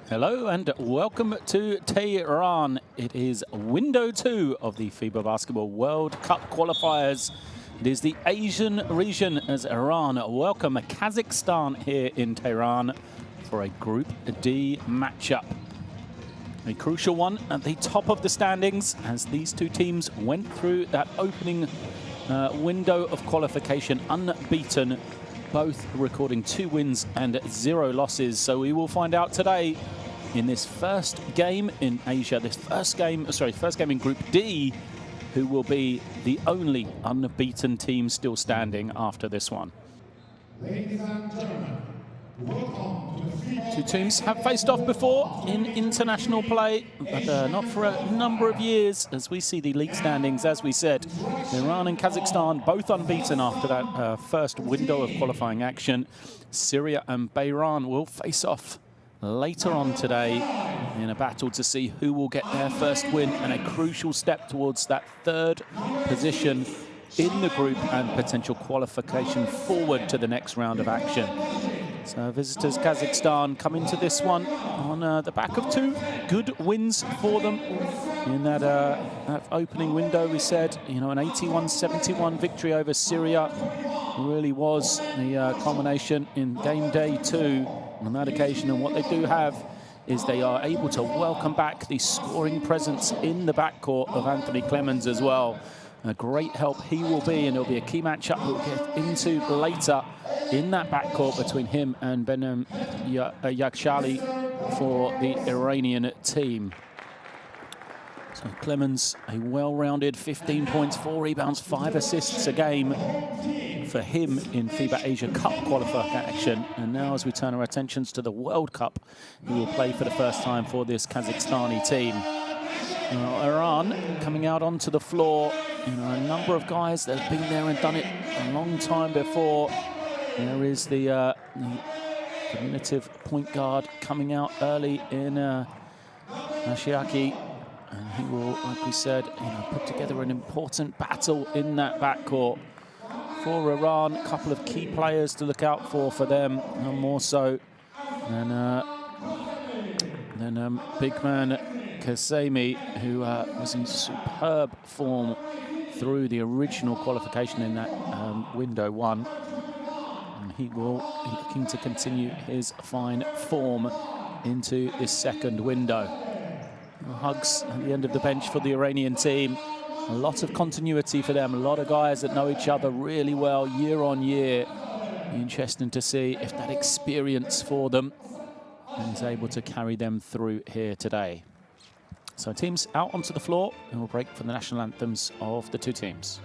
Hello and welcome to Tehran. It is window 2 of the FIBA Basketball World Cup qualifiers. It is the Asian region as Iran welcome Kazakhstan here in Tehran for a Group D matchup. A crucial one at the top of the standings as these two teams went through that opening window of qualification unbeaten, both recording 2 wins and 0 losses. So we will find out today in this first game in Asia, first game in Group D, who will be the only unbeaten team still standing after this one. Ladies and gentlemen, welcome to the FIBA. Two teams have faced off before in international play, but not for a number of years. As we see the league standings, as we said, Iran and Kazakhstan both unbeaten after that first window of qualifying action. Syria and Bahrain will face off later on today in a battle to see who will get their first win and a crucial step towards that third position in the group and potential qualification forward to the next round of action. So visitors Kazakhstan come into this one on the back of 2 good wins for them in that opening window. We said, you know, an 81-71 victory over Syria really was the culmination in game day 2 on that occasion. And what they do have is they are able to welcome back the scoring presence in the backcourt of Anthony Clemens as well. A great help he will be, and it'll be a key matchup we'll get into later in that backcourt between him and Benem Yakhshali for the Iranian team. So Clemens, a well-rounded 15 points, 4 rebounds, 5 assists a game for him in FIBA Asia Cup qualifying action. And now as we turn our attentions to the World Cup, he will play for the first time for this Kazakhstani team. Iran coming out onto the floor, you know, a number of guys that have been there and done it a long time before. There is the diminutive point guard coming out early in Mashiaki, and he will, like we said, you know, put together an important battle in that backcourt. For Iran, a couple of key players to look out for them, no more so than big man Kasemi, who was in superb form through the original qualification in that window 1. And he will be looking to continue his fine form into this second window. Hugs at the end of the bench for the Iranian team. A lot of continuity for them, a lot of guys that know each other really well year on year. Interesting to see if that experience for them is able to carry them through here today. So teams out onto the floor, and we'll break for the national anthems of the 2 teams.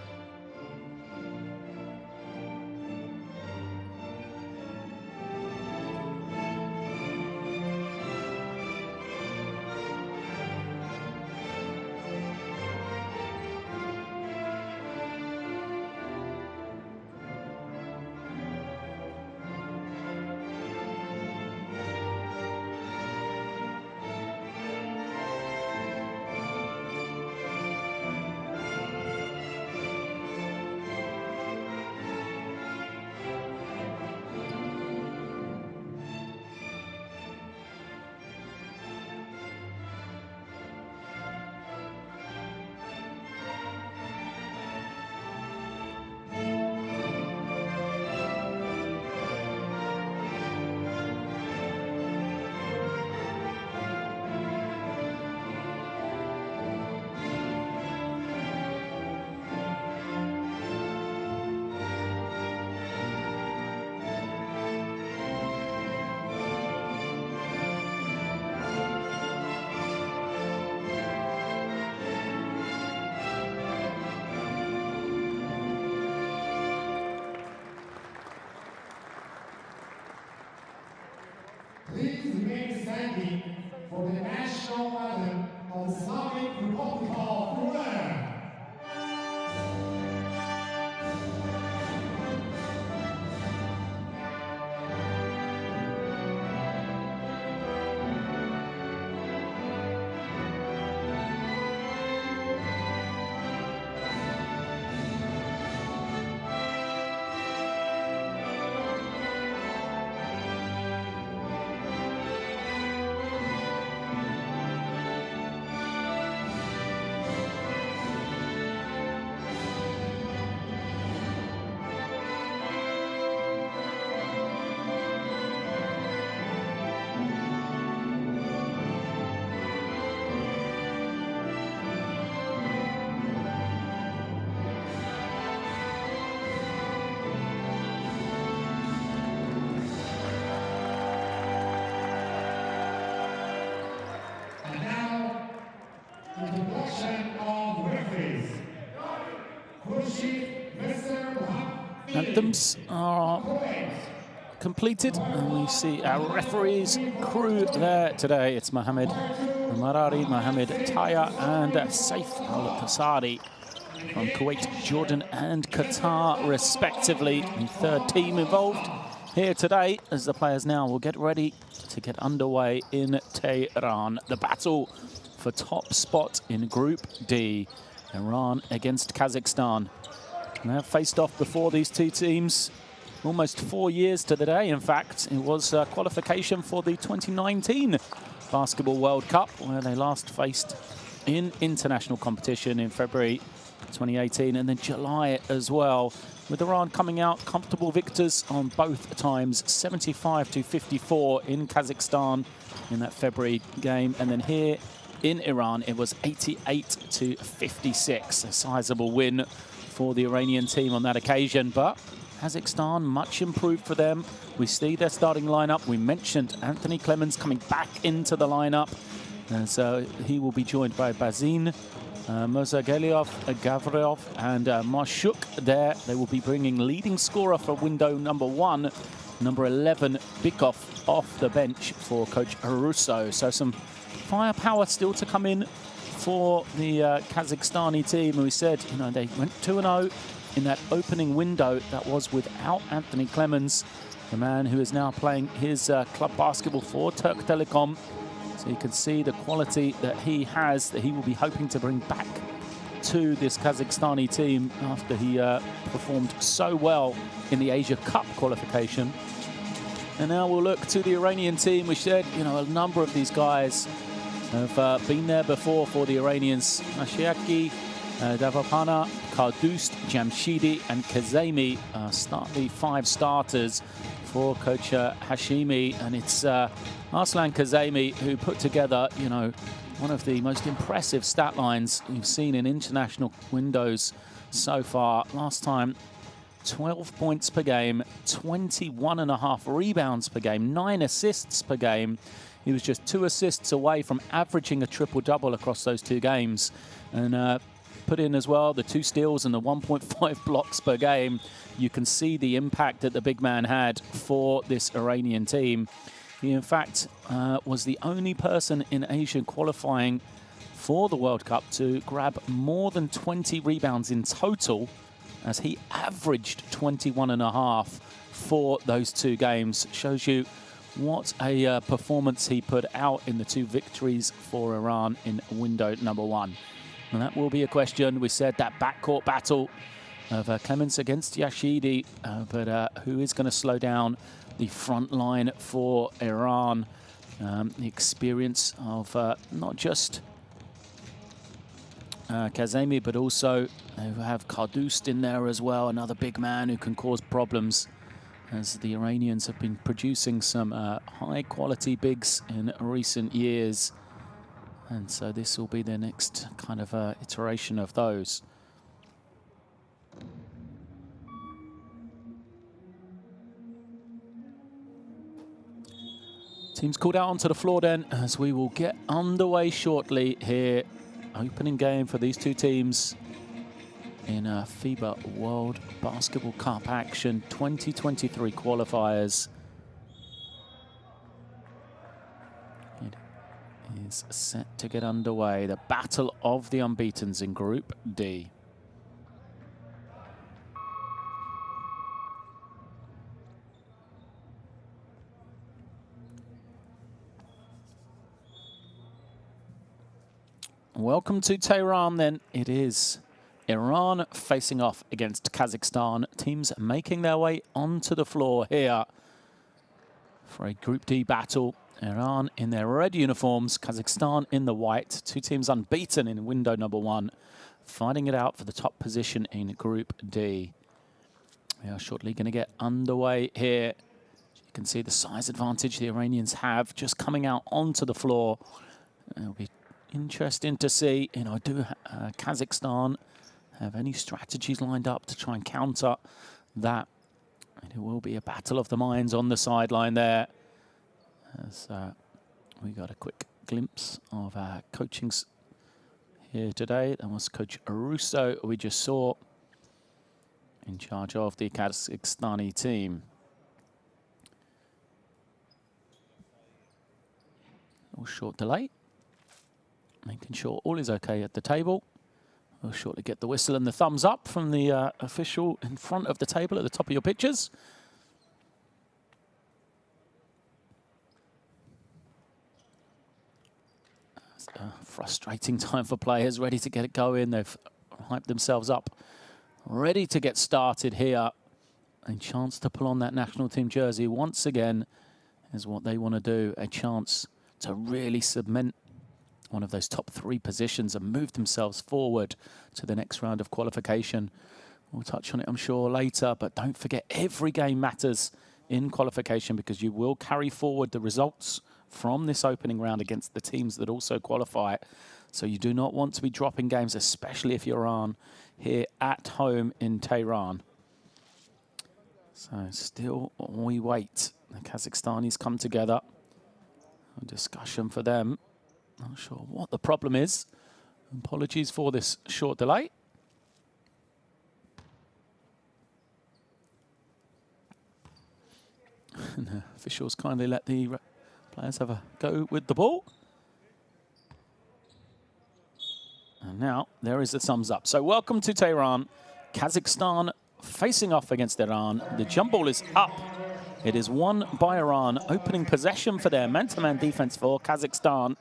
anthems are completed, and we see our referees crew there today. It's Mohammed Marari, Mohammed Taya, and Saif Al-Qasari from Kuwait, Jordan, and Qatar, respectively. The third team involved here today as the players now will get ready to get underway in Tehran. The battle for top spot in Group D, Iran against Kazakhstan. And they have faced off before, these two teams, almost 4 years to the day. In fact, it was qualification for the 2019 Basketball World Cup, where they last faced in international competition in February 2018 and then July as well, with Iran coming out comfortable victors on both times, 75-54 in Kazakhstan in that February game, and then here in Iran it was 88-56, a sizable win for the Iranian team on that occasion. But Kazakhstan, much improved for them. We see their starting lineup. We mentioned Anthony Clemens coming back into the lineup, and so he will be joined by Bazin, Mozageliov, Gavrilov, and Marshuk there. They will be bringing leading scorer for window number 1, number 11, Bikov, off the bench for Coach Russo. So some firepower still to come in for the Kazakhstani team. We said, you know, they went 2-0 in that opening window. That was without Anthony Clemens, the man who is now playing his club basketball for Turk Telekom. So you can see the quality that he has, that he will be hoping to bring back to this Kazakhstani team after he performed so well in the Asia Cup qualification. And now we'll look to the Iranian team. We said, you know, a number of these guys have been there before for the Iranians. Mashiaki, Davapana, Kardust, Jamshidi, and Kazemi start the 5 starters for Coach Hashimi. And it's Arslan Kazemi who put together, you know, one of the most impressive stat lines you've seen in international windows so far. Last time, 12 points per game, 21.5 rebounds per game, 9 assists per game. He was just 2 assists away from averaging a triple-double across those 2 games. And put in as well the 2 steals and the 1.5 blocks per game. You can see the impact that the big man had for this Iranian team. He, in fact, was the only person in Asia qualifying for the World Cup to grab more than 20 rebounds in total, as he averaged 21.5 for those 2 games. Shows you what a performance he put out in the 2 victories for Iran in window number 1. And that will be a question. We said that backcourt battle of Clemens against Yashidi, but who is going to slow down the front line for Iran? The experience of not just Kazemi, but also they have Kardust in there as well, another big man who can cause problems, as the Iranians have been producing some high-quality bigs in recent years. And so this will be the next kind of iteration of those. Teams called out onto the floor then, as we will get underway shortly here. Opening game for these 2 teams in FIBA World Basketball Cup action 2023 qualifiers. It is set to get underway. The battle of the unbeatens in Group D. Welcome to Tehran then. It is Iran facing off against Kazakhstan. Teams making their way onto the floor here for a Group D battle. Iran in their red uniforms, Kazakhstan in the white. 2 teams unbeaten in window number 1, fighting it out for the top position in Group D. We are shortly going to get underway here. You can see the size advantage the Iranians have just coming out onto the floor. It'll be interesting to see, you know, do Kazakhstan have any strategies lined up to try and counter that? And it will be a battle of the minds on the sideline there. As we got a quick glimpse of our coachings here today. That was Coach Russo we just saw. in charge of the Kazakhstani team. A short delay, making sure all is okay at the table. We'll shortly get the whistle and the thumbs up from the official in front of the table at the top of your pictures. It's a frustrating time for players ready to get it going. They've hyped themselves up, ready to get started here. A chance to pull on that national team jersey once again is what they want to do. A chance to really cement one of those top 3 positions and move themselves forward to the next round of qualification. We'll touch on it, I'm sure, later, but don't forget every game matters in qualification because you will carry forward the results from this opening round against the teams that also qualify. So you do not want to be dropping games, especially if you're on here at home in Tehran. So still we wait. The Kazakhstanis come together. A discussion for them. Not sure what the problem is. Apologies for this short delay. And the officials kindly let the players have a go with the ball. And now there is the thumbs up. So welcome to Tehran. Kazakhstan facing off against Iran. The jump ball is up. It is won by Iran. Opening possession for their man-to-man defense for Kazakhstan.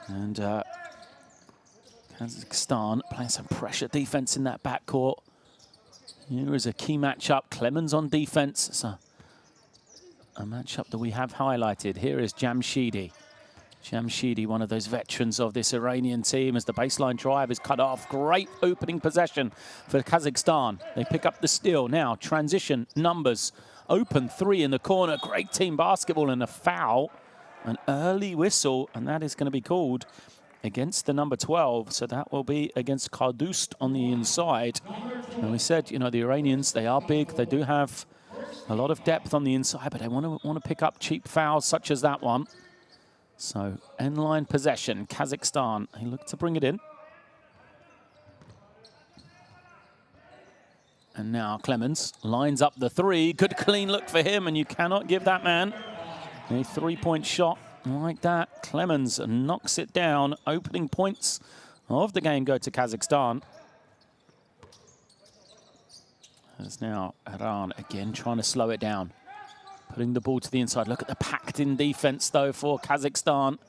And Kazakhstan playing some pressure defense in that backcourt. Here is a key matchup. Clemens on defense. It's a matchup that we have highlighted. Here is Jamshidi. Jamshidi, one of those veterans of this Iranian team, as the baseline drive is cut off. Great opening possession for Kazakhstan. They pick up the steal. Now, transition, numbers. Open 3 in the corner. Great team basketball and a foul. An early whistle, and that is going to be called against the number 12. So that will be against Kardust on the inside. And we said, you know, the Iranians, they are big. They do have a lot of depth on the inside, but they want to pick up cheap fouls such as that one. So end line possession, Kazakhstan. They look to bring it in. And now Clemens lines up the 3. Good clean look for him, and you cannot give that man a 3-point shot like that. Clemens knocks it down. Opening points of the game go to Kazakhstan. There's now Iran again trying to slow it down. Putting the ball to the inside. Look at the packed-in defense, though, for Kazakhstan.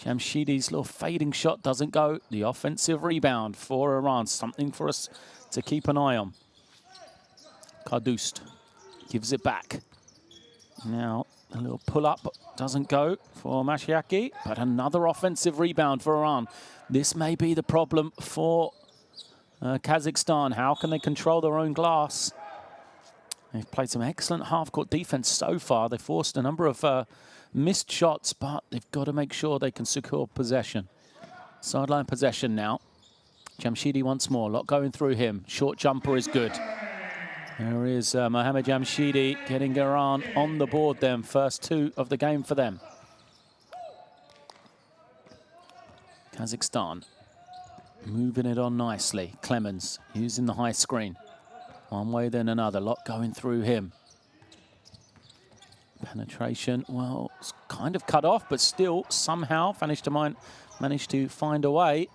Jamshidi's little fading shot doesn't go. The offensive rebound for Iran. Something for us to keep an eye on. Kardust gives it back. Now, a little pull-up doesn't go for Mashiaki, but another offensive rebound for Iran. This may be the problem for Kazakhstan. How can they control their own glass? They've played some excellent half-court defense so far. They forced a number of missed shots, but they've got to make sure they can secure possession. Sideline possession now. Jamshidi once more. A lot going through him. Short jumper is good. There is Mohammad Jamshidi getting Iran on the board then. First 2 of the game for them. Kazakhstan moving it on nicely. Clemens using the high screen. One way then another. Lot going through him. Penetration, well, it's kind of cut off, but still somehow managed to find a way.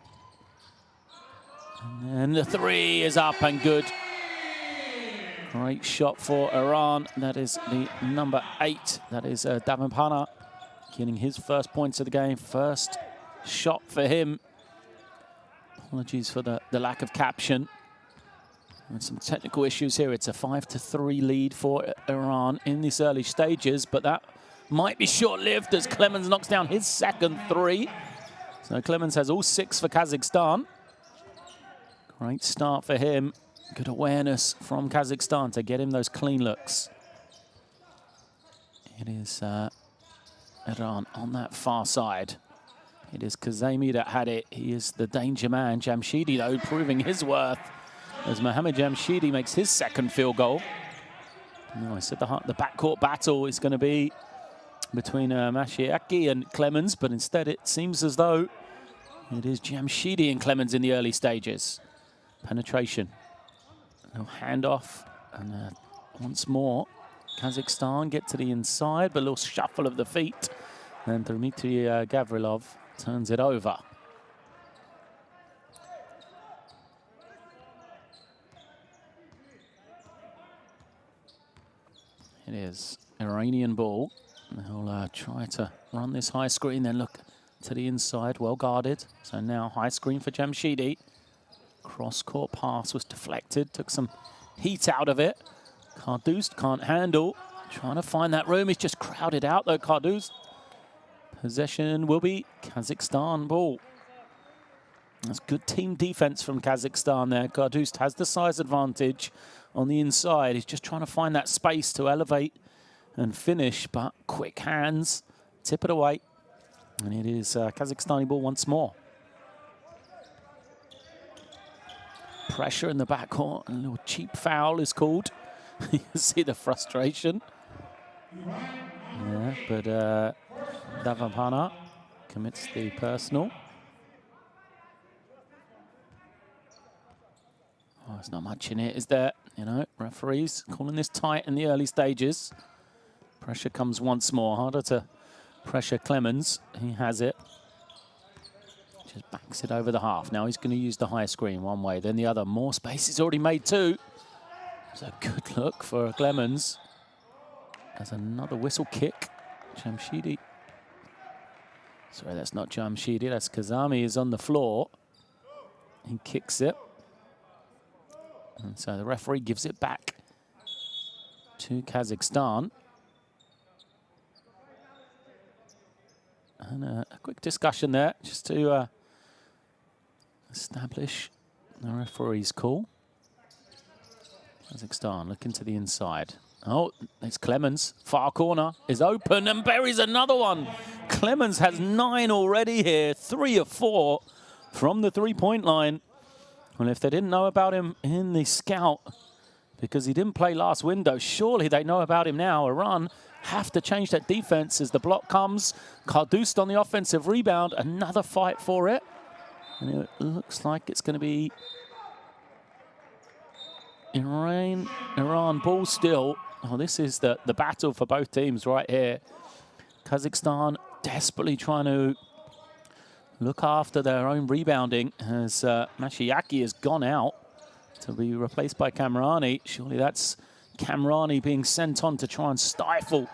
And then the 3 is up and good. Great shot for Iran. That is the number 8. That is Davenpana getting his first points of the game. First shot for him. Apologies for the lack of caption. And some technical issues here. It's a 5-3 lead for Iran in these early stages, but that might be short-lived as Clemens knocks down his second 3. So Clemens has all 6 for Kazakhstan. Great start for him. Good awareness from Kazakhstan to get him those clean looks. It is Iran on that far side. It is Kazemi that had it. He is the danger man. Jamshidi, though, proving his worth as Mohammad Jamshidi makes his second field goal. I said the backcourt battle is going to be between Mashiaki and Clemens, but instead it seems as though it is Jamshidi and Clemens in the early stages. Penetration. little handoff, and once more, Kazakhstan get to the inside, but a little shuffle of the feet. And Dmitry Gavrilov turns it over. It is Iranian ball. They'll try to run this high screen, then look to the inside, well guarded. So now high screen for Jamshidi. Cross-court pass was deflected, took some heat out of it. Kardust can't handle. Trying to find that room. He's just crowded out though, Kardust. Possession will be Kazakhstan ball. That's good team defense from Kazakhstan there. Kardust has the size advantage on the inside. He's just trying to find that space to elevate and finish, but quick hands, tip it away. And it is Kazakhstani ball once more. Pressure in the backcourt, a little cheap foul is called. You can see the frustration. Yeah, but Davapana commits the personal. Oh, there's not much in it, is there? You know, referees calling this tight in the early stages. Pressure comes once more. Harder to pressure Clemens. He has it. Just backs it over the half. Now he's going to use the high screen one way, then the other. More space is already made too. It's a good look for Clemens. There's another whistle kick. Jamshidi. Sorry, that's not Jamshidi. That's Kazami is on the floor. He kicks it. And so the referee gives it back to Kazakhstan. And a quick discussion there just to establish the referee's call. Kazakhstan looking to the inside. Oh, it's Clemens. Far corner is open and buries another one. Clemens has 9 already here, 3 of 4 from the three-point line. Well, if they didn't know about him in the scout because he didn't play last window, surely they know about him now. Iran have to change that defense as the block comes. Kardust on the offensive rebound. Another fight for it. And it looks like it's going to be Iran ball still. Oh, this is the battle for both teams right here. Kazakhstan desperately trying to look after their own rebounding as Mashiaki has gone out to be replaced by Kamrani. Surely that's Kamrani being sent on to try and stifle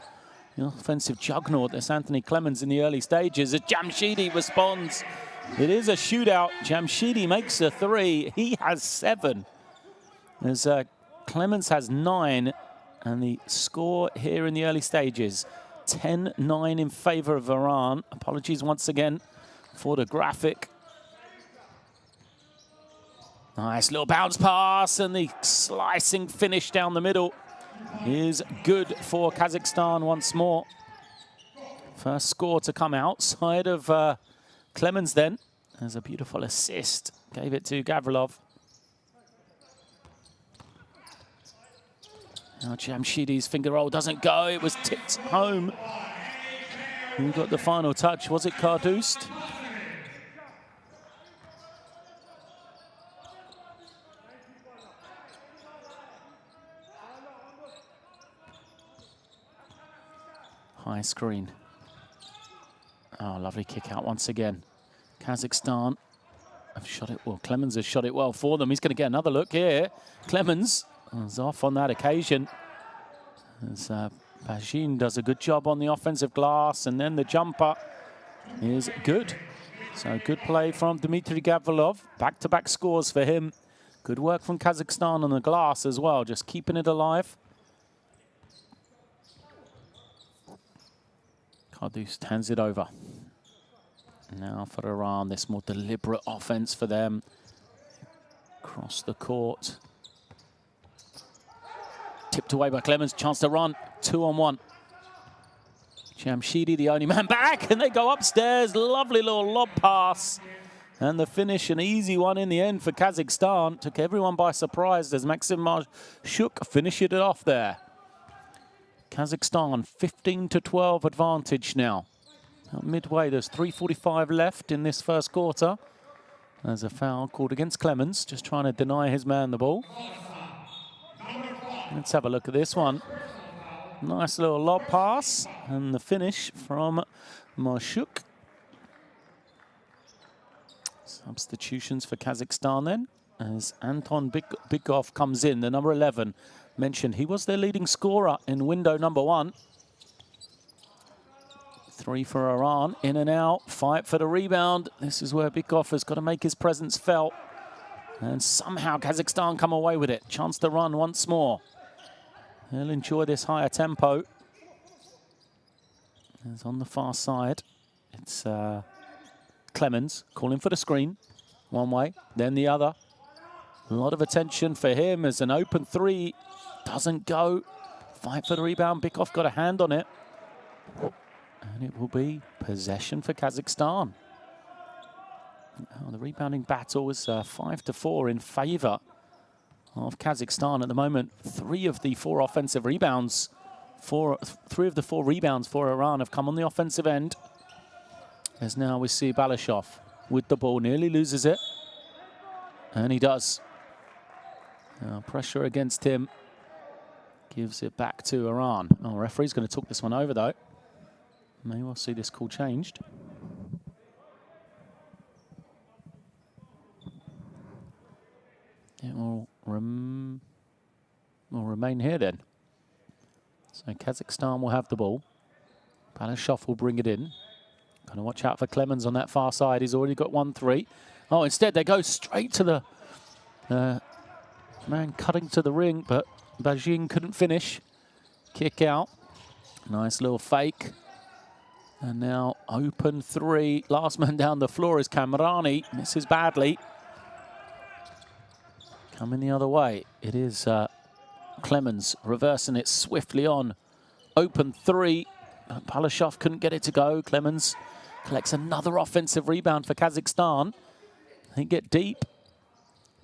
the offensive juggernaut. That's Anthony Clemens in the early stages as Jamshidi responds. It is a shootout. Jamshidi makes a 3. He has 7. As Clemens has 9. And the score here in the early stages, 10-9 in favor of Iran. Apologies once again for the graphic. Nice little bounce pass, and the slicing finish down the middle is good for Kazakhstan once more. First score to come outside of Clemens then. There's a beautiful assist. Gave it to Gavrilov. Now Jamshidi's finger roll doesn't go. It was tipped home. Who got the final touch? Was it Kardust? High screen. Oh, lovely kick out once again. Kazakhstan have shot it well. Clemens has shot it well for them. He's going to get another look here. Clemens is off on that occasion. As Bajin does a good job on the offensive glass, and then the jumper is good. So good play from Dmitry Gavrilov. Back-to-back scores for him. Good work from Kazakhstan on the glass as well, just keeping it alive. Kardust hands it over. Now for Iran, this more deliberate offense for them. Across the court. Tipped away by Clemens, chance to run, 2-on-1. Jamshidi, the only man back, and they go upstairs. Lovely little lob pass. And the finish, an easy one in the end for Kazakhstan. Took everyone by surprise as Maxim Marshuk finished it off there. Kazakhstan, 15-12 advantage now. About midway, there's 3:45 left in this first quarter. There's a foul called against Clemens, just trying to deny his man the ball. Let's have a look at this one. Nice little lob pass, and the finish from Marshuk. Substitutions for Kazakhstan then, as Anton Bigov comes in, the number 11. Mentioned he was their leading scorer in window number 1. 3 for Iran, in and out, fight for the rebound. This is where Bigov has got to make his presence felt. And somehow Kazakhstan come away with it. Chance to run once more. He'll enjoy this higher tempo. As on the far side, it's Clemens calling for the screen. One way, then the other. A lot of attention for him as an open 3 doesn't go. Fight for the rebound. Bigov got a hand on it. And it will be possession for Kazakhstan. Oh, the rebounding battle is 5-4 in favor of Kazakhstan at the moment. 3 of the 4 offensive rebounds, 3 of the 4 rebounds for Iran have come on the offensive end. As now we see Balashov with the ball, nearly loses it. And he does. Pressure against him. Gives it back to Iran. Oh, referee's going to talk this one over though. May well see this call changed. It will remain here then. So Kazakhstan will have the ball. Balashov will bring it in. Got to watch out for Clemens on that far side. He's already got 1-3. Oh, instead they go straight to the man cutting to the ring, but Bajin couldn't finish. Kick out. Nice little fake. And now open 3. Last man down the floor is Kamrani. Misses badly. Coming the other way. It is Clemens reversing it swiftly on. Open 3. Balashov couldn't get it to go. Clemens collects another offensive rebound for Kazakhstan. They get deep.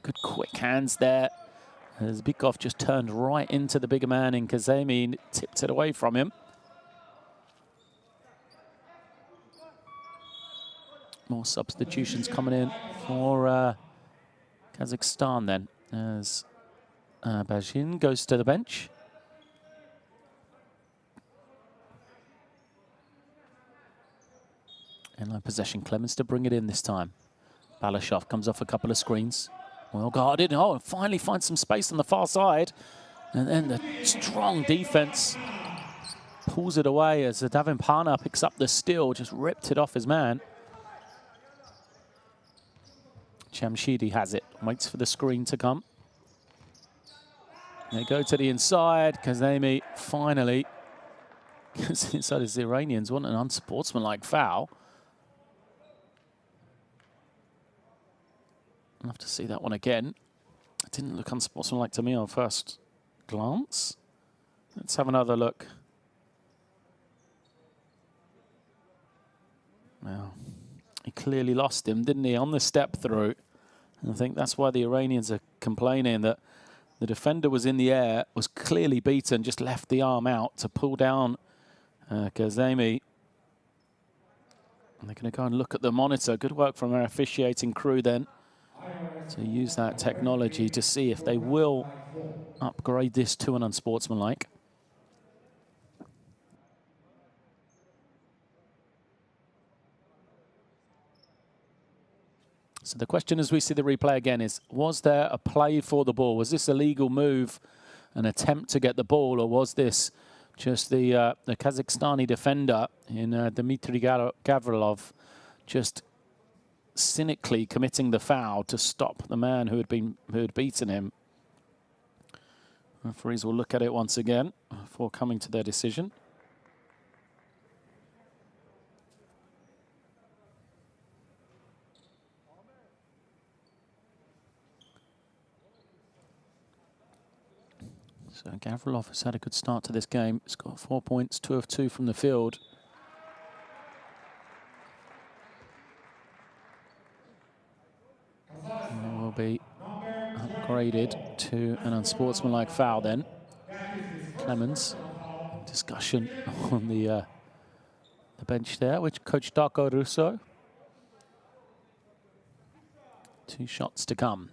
Good quick hands there. As Bigov just turned right into the bigger man in Kazemi and tipped it away from him. More substitutions coming in for Kazakhstan then, as Bajin goes to the bench. Inline possession, Clemens to bring it in this time. Balashov comes off a couple of screens. Well guarded. Oh, finally finds some space on the far side. And then the strong defense pulls it away as Davin Pana picks up the steal, just ripped it off his man. Jamshidi has it, waits for the screen to come. They go to the inside. Kazemi finally, because inside is the Iranians, want an unsportsmanlike foul. I'll have to see that one again. It didn't look unsportsmanlike to me on first glance. Let's have another look. Well, he clearly lost him, didn't he, on the step through. And I think that's why the Iranians are complaining that the defender was in the air, was clearly beaten, just left the arm out to pull down Kazemi. And they're going to go and look at the monitor. Good work from our officiating crew then to use that technology to see if they will upgrade this to an unsportsmanlike. So the question as we see the replay again is, was there a play for the ball? Was this a legal move, an attempt to get the ball, or was this just the Kazakhstani defender in Dmitry Gavrilov just cynically committing the foul to stop the man who had beaten him? Referees will look at it once again before coming to their decision. So Gavrilov has had a good start to this game. He's got 4 points, 2 of 2 from the field. And will be upgraded to an unsportsmanlike foul then. Clemens, discussion on the bench there with Coach Darko Russo. 2 shots to come.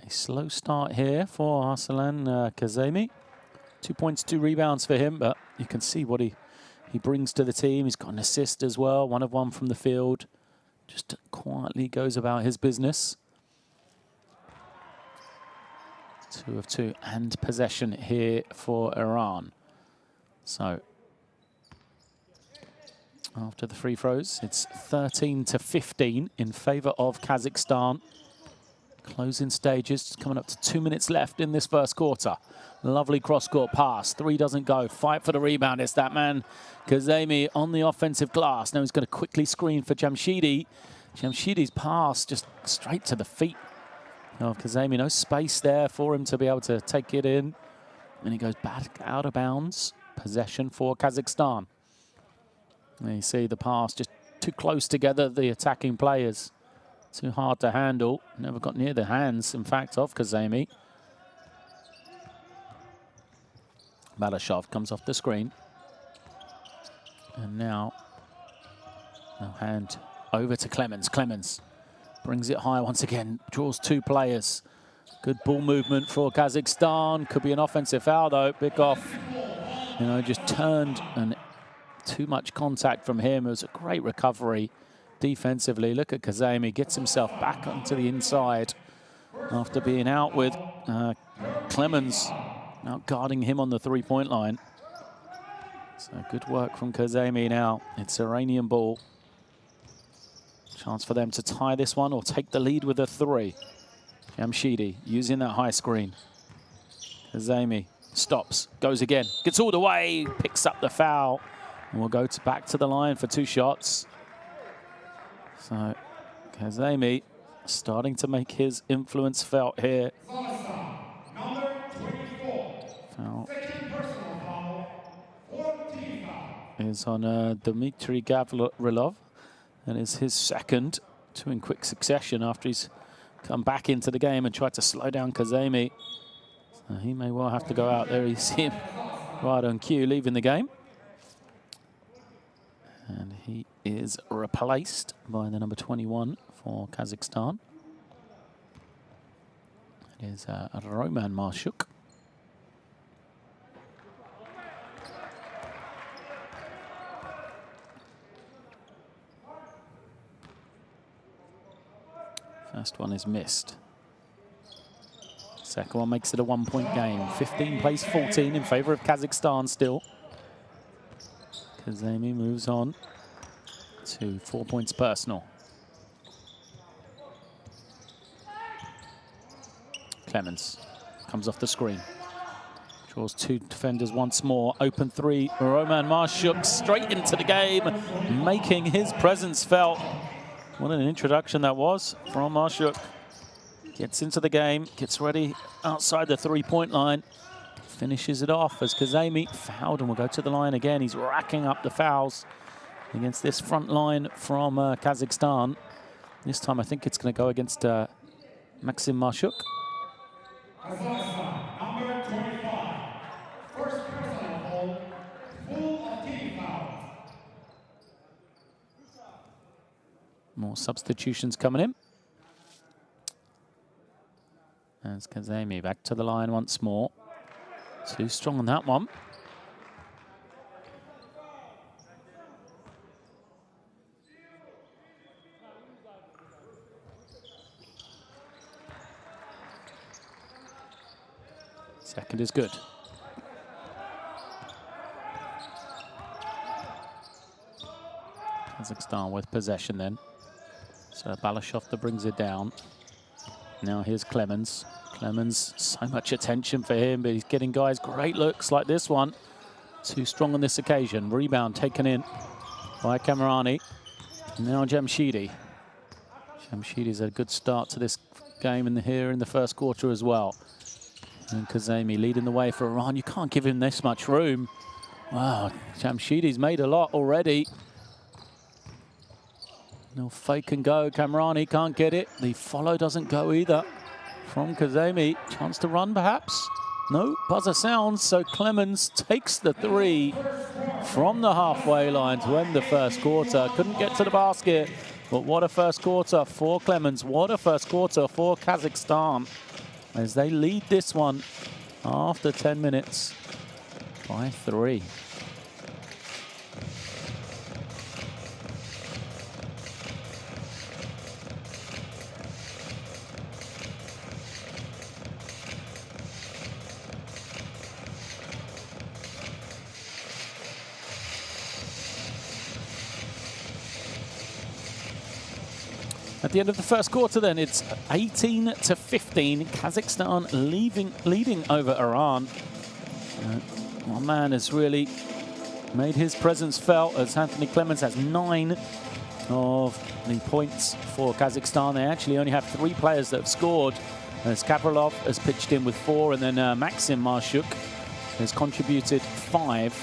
A slow start here for Arslan Kazemi. 2 points, 2 rebounds for him, but you can see what he brings to the team. He's got an assist as well, 1 of 1 from the field. Just quietly goes about his business. 2 of 2 and possession here for Iran. So after the free throws, it's 13-15 in favor of Kazakhstan. Closing stages, coming up to 2 minutes left in this first quarter. Lovely cross-court pass. 3 doesn't go. Fight for the rebound. It's that man, Kazemi, on the offensive glass. Now he's going to quickly screen for Jamshidi. Jamshidi's pass just straight to the feet of Kazemi. No space there for him to be able to take it in. And he goes back out of bounds. Possession for Kazakhstan. And you see the pass just too close together, the attacking players. Too hard to handle. Never got near the hands, in fact, of Kazemi. Balashov comes off the screen. And now, hand over to Clemens. Clemens brings it high once again. Draws 2 players. Good ball movement for Kazakhstan. Could be an offensive foul, though. Pick off. You know, just turned and too much contact from him. It was a great recovery defensively. Look at Kazemi, gets himself back onto the inside after being out with Clemens now guarding him on the 3-point line. So good work from Kazemi now. It's Iranian ball. Chance for them to tie this one or take the lead with a 3. Jamshidi using that high screen. Kazemi stops, goes again, gets all the way, picks up the foul, and we'll go back to the line for 2 shots. So Kazemi starting to make his influence felt here. Foul is on Dmitry Gavrilov, and is his second, 2 in quick succession after he's come back into the game and tried to slow down Kazemi. So he may well have to go out there. You see him right on cue leaving the game. And he is replaced by the number 21 for Kazakhstan. It is Roman Marshuk. First one is missed. Second one makes it a 1-point game. 15 plays 14 in favor of Kazakhstan still. Kazemi moves on to 4 points personal. Clemens comes off the screen. Draws 2 defenders once more. Open 3. Roman Marshuk straight into the game, making his presence felt. What an introduction that was from Marshuk. Gets into the game, gets ready outside the 3-point line. Finishes it off as Kazemi fouled and will go to the line again. He's racking up the fouls against this front line from Kazakhstan. This time I think it's going to go against Maxim Marshuk. Number 25. First personal foul, full of team fouls. More substitutions coming in. As Kazemi back to the line once more. Too strong on that one. Second is good. Kazakhstan with possession then. So Balashov that brings it down. Now here's Clemens. Clemens, so much attention for him, but he's getting guys great looks like this one. Too strong on this occasion. Rebound taken in by Kamarani. Now Jamshidi. Jamshidi's had a good start to this game here in the first quarter as well. And Kazemi leading the way for Iran. You can't give him this much room. Wow, Jamshidi's made a lot already. No fake and go. Kamarani can't get it. The follow doesn't go either from Kazemi. Chance to run perhaps. No, buzzer sounds, so Clemens takes the 3 from the halfway line to end the first quarter. Couldn't get to the basket, but what a first quarter for Clemens. What a first quarter for Kazakhstan. as they lead this one after 10 minutes by 3. At the end of the first quarter then, it's 18-15. Kazakhstan leading over Iran. One man has really made his presence felt as Anthony Clemens has 9 of the points for Kazakhstan. They actually only have 3 players that have scored, as Kapralov has pitched in with 4, and then Maxim Marshuk has contributed 5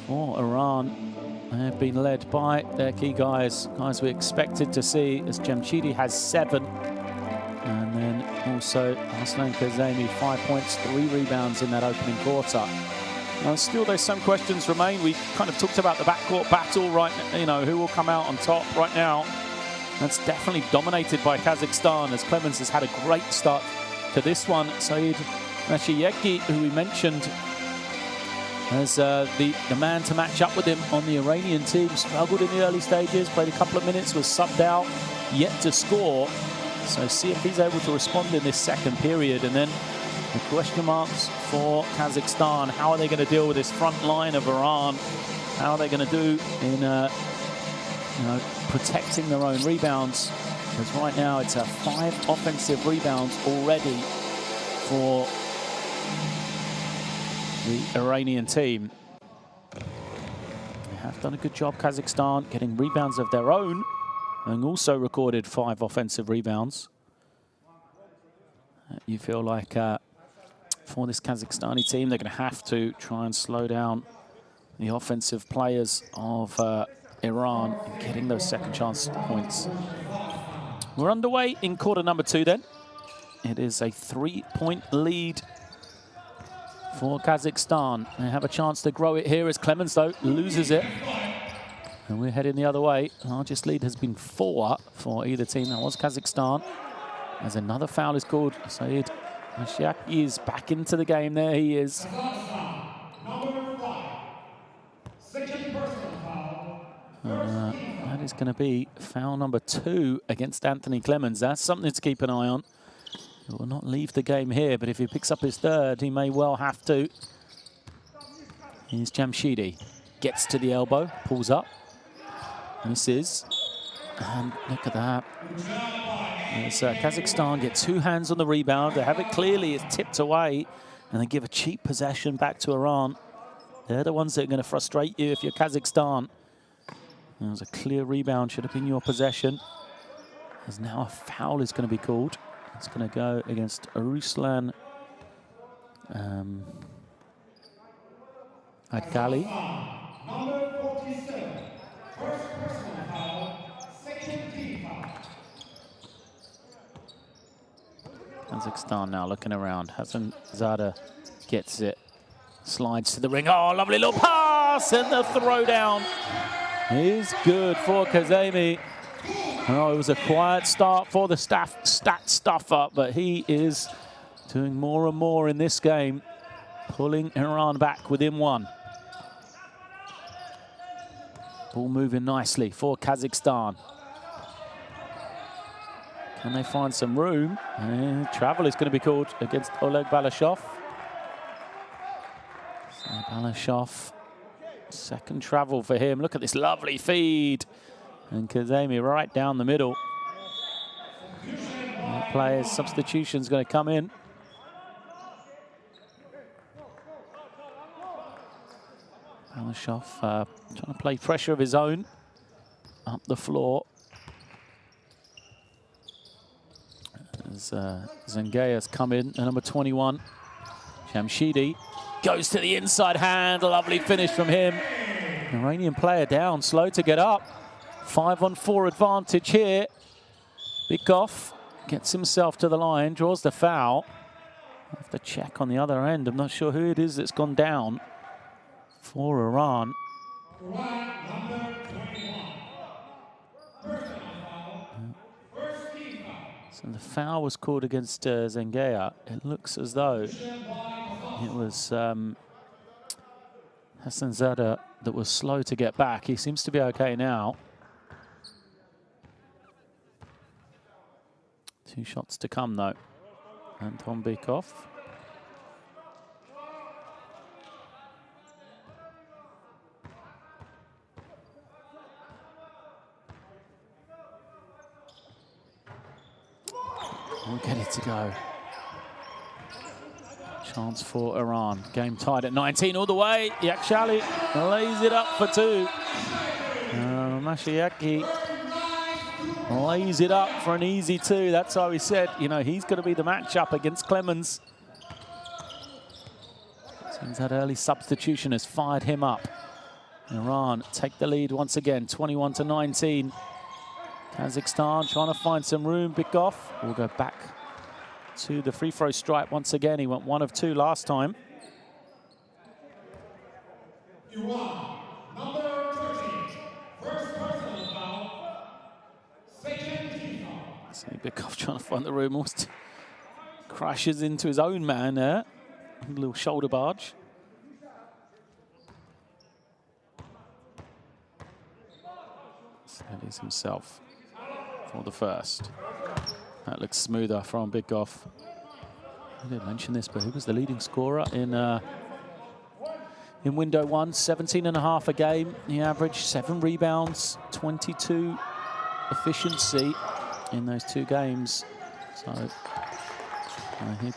for Iran. They have been led by their key guys we expected to see, as Jamshidi has 7. And then also Aslan Kazemi, 5 points, 3 rebounds in that opening quarter. Now, still there's some questions remain. We kind of talked about the backcourt battle right now, you know, who will come out on top right now. That's definitely dominated by Kazakhstan, as Clemens has had a great start to this one. Saeed Mashiyeki, who we mentioned as the man to match up with him on the Iranian team, struggled in the early stages, played a couple of minutes, was subbed out, yet to score. So see if he's able to respond in this second period. And then the question marks for Kazakhstan. How are they going to deal with this front line of Iran? How are they going to do in protecting their own rebounds? Because right now it's 5 offensive rebounds already for the Iranian team. They have done a good job, Kazakhstan, getting rebounds of their own, and also recorded 5 offensive rebounds. You feel like for this Kazakhstani team, they're going to have to try and slow down the offensive players of Iran in getting those second chance points. We're underway in quarter number 2 then. It is a 3-point lead for Kazakhstan. They have a chance to grow it here, as Clemens, though, loses it. And we're heading the other way. The largest lead has been 4 for either team. That was Kazakhstan. As another foul is called. Saeed Mashiaki is back into the game. There he is. That is going to be foul number 2 against Anthony Clemens. That's something to keep an eye on. He will not leave the game here, but if he picks up his 3rd, he may well have to. Here's Jamshidi. Gets to the elbow, pulls up, misses. And look at that. As Kazakhstan get 2 hands on the rebound. They have it clearly, it's tipped away, and they give a cheap possession back to Iran. They're the ones that are going to frustrate you if you're Kazakhstan. There was a clear rebound, should have been your possession. As now a foul is going to be called. It's going to go against Ruslan Adgali. Number 47, first personal foul, section team foul. Kazakhstan now looking around. Hassan Zada gets it, slides to the ring. Oh, lovely little pass, and the throwdown is good for Kazemi. Oh, it was a quiet start for the stat stuffer, but he is doing more and more in this game, pulling Iran back within 1. Ball moving nicely for Kazakhstan. Can they find some room? And travel is going to be called against Oleg Balashov. So Balashov, second travel for him. Look at this lovely feed. And Kazemi right down the middle. Players, substitution's going to come in. Balashov trying to play pressure of his own up the floor. As Zengaya's come in, number 21. Jamshidi goes to the inside hand. A lovely finish from him. Iranian player down, slow to get up. 5-on-4 advantage here. Bikov gets himself to the line, draws the foul. Have to check on the other end. I'm not sure who it is that's gone down for Iran. So the foul was called against Zengaya. It looks as though it was Hassanzadeh that was slow to get back. He seems to be okay now. 2 shots to come, though. Anton Bykov. We'll get it to go. Chance for Iran. Game tied at 19 all the way. Yakhshali lays it up for 2. Mashiaki lays it up for an easy 2. That's how he said, you know, he's going to be the matchup against Clemens. Seems that early substitution has fired him up. Iran take the lead once again, 21-19. Kazakhstan trying to find some room. Bykov will go back to the free throw stripe once again. He went 1 of 2 last time. Iran, number 13, first personal foul, second team foul. See Bykov trying to find the room, almost crashes into his own man there. A little shoulder barge. Sellies himself for the first. That looks smoother from Bykov. I didn't mention this, but he was the leading scorer in window 1, 17.5 a game. He averaged 7 rebounds, 22 efficiency in those 2 games. So him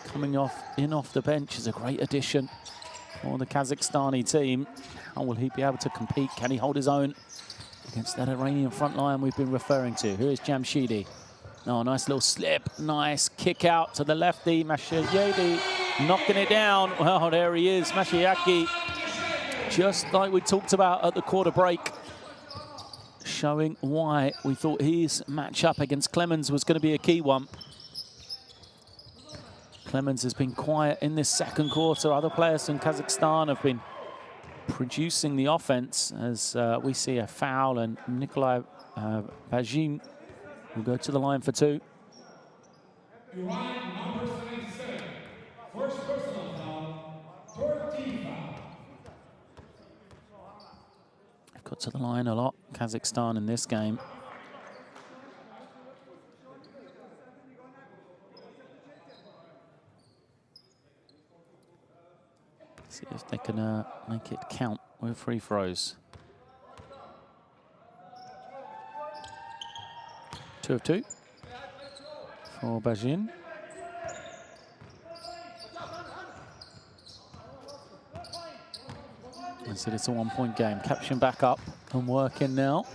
coming off the bench is a great addition for the Kazakhstani team. How will he be able to compete? Can he hold his own against that Iranian front line we've been referring to? Here is Jamshidi. Oh, nice little slip. Nice kick out to the lefty. Mashiaki knocking it down. Well, there he is, Mashiaki. Just like we talked about at the quarter break, showing why we thought his matchup against Clemens was going to be a key one. Clemens has been quiet in this second quarter. Other players in Kazakhstan have been producing the offense as we see a foul, and Nikolai Bajin will go to the line for 2. Iran, number 77, first personal foul, third team foul. They've got to the line a lot, Kazakhstan, in this game. See if they can make it count with free throws. 2 of 2 for Bajin. I said it's a 1-point game. Caption back up and working now.